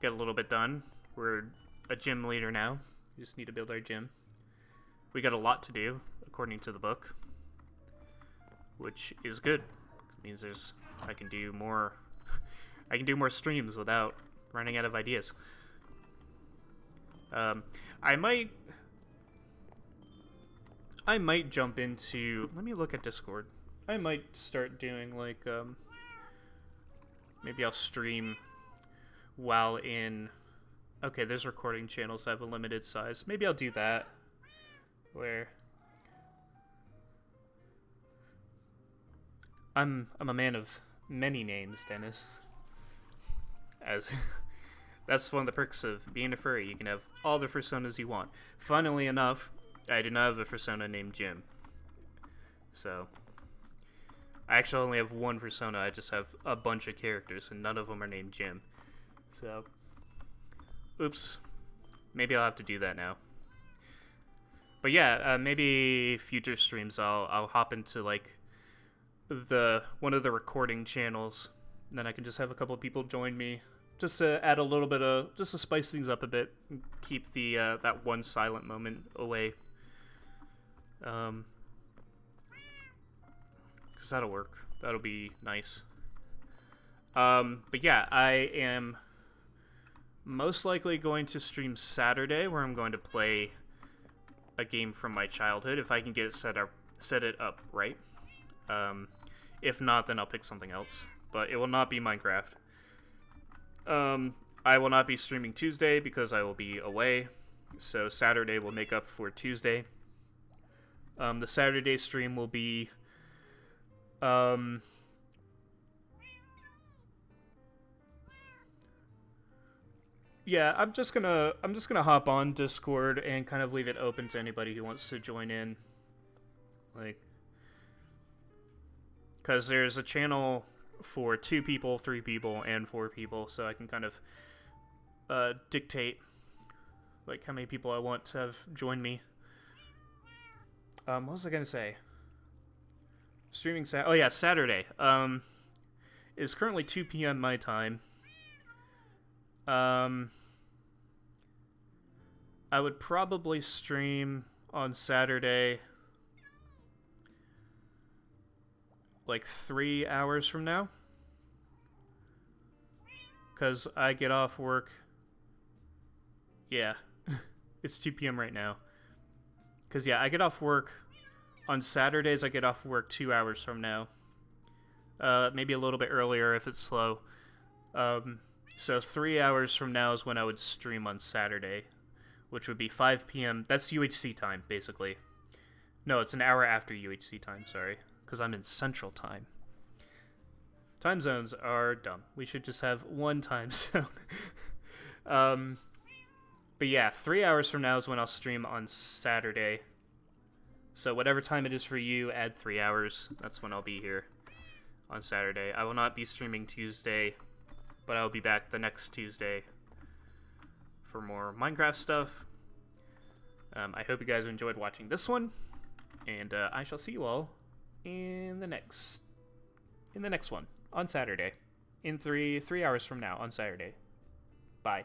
Got a little bit done. We're a gym leader now. We just need to build our gym. We got a lot to do, according to the book, which is good. It means I can do more streams without running out of ideas. I might jump into, let me look at Discord. I might start doing like maybe I'll stream while in, okay, there's recording channels that have a limited size. Maybe I'll do that, where I'm a man of many names, Dennis. As that's one of the perks of being a furry. You can have all the personas you want. Funnily enough, I do not have a persona named Jim. So I actually only have one persona. I just have a bunch of characters, and none of them are named Jim. So, oops. Maybe I'll have to do that now. But yeah, maybe future streams I'll hop into like one of the recording channels, and then I can just have a couple of people join me, just to add a little bit of, just to spice things up a bit, and keep the that one silent moment away. Because that'll work. That'll be nice. But yeah, I am most likely going to stream Saturday, where I'm going to play a game from my childhood, if I can get it set it up right. If not, then I'll pick something else. But it will not be Minecraft. I will not be streaming Tuesday because I will be away. So Saturday will make up for Tuesday. The Saturday stream will be yeah, I'm just gonna hop on Discord and kind of leave it open to anybody who wants to join in. Like, because there's a channel for 2 people, 3 people, and 4 people, so I can kind of dictate like how many people I want to have join me. What was I gonna say? Streaming oh yeah, Saturday. Is currently 2 p.m. my time. I would probably stream on Saturday like 3 hours from now, because I get off work. Yeah, it's 2 p.m. right now. Because yeah, I get off work on Saturdays. I get off work 2 hours from now. Maybe a little bit earlier if it's slow. So 3 hours from now is when I would stream on Saturday, which would be 5 p.m. That's UHC time, basically. No, it's an hour after UHC time, sorry, because I'm in Central Time. Time zones are dumb. We should just have one time zone. But yeah, 3 hours from now is when I'll stream on Saturday. So whatever time it is for you, add 3 hours. That's when I'll be here on Saturday. I will not be streaming Tuesday, but I will be back the next Tuesday for more Minecraft stuff. I hope you guys enjoyed watching this one, and I shall see you all in the next one on Saturday, in three hours from now on Saturday. Bye.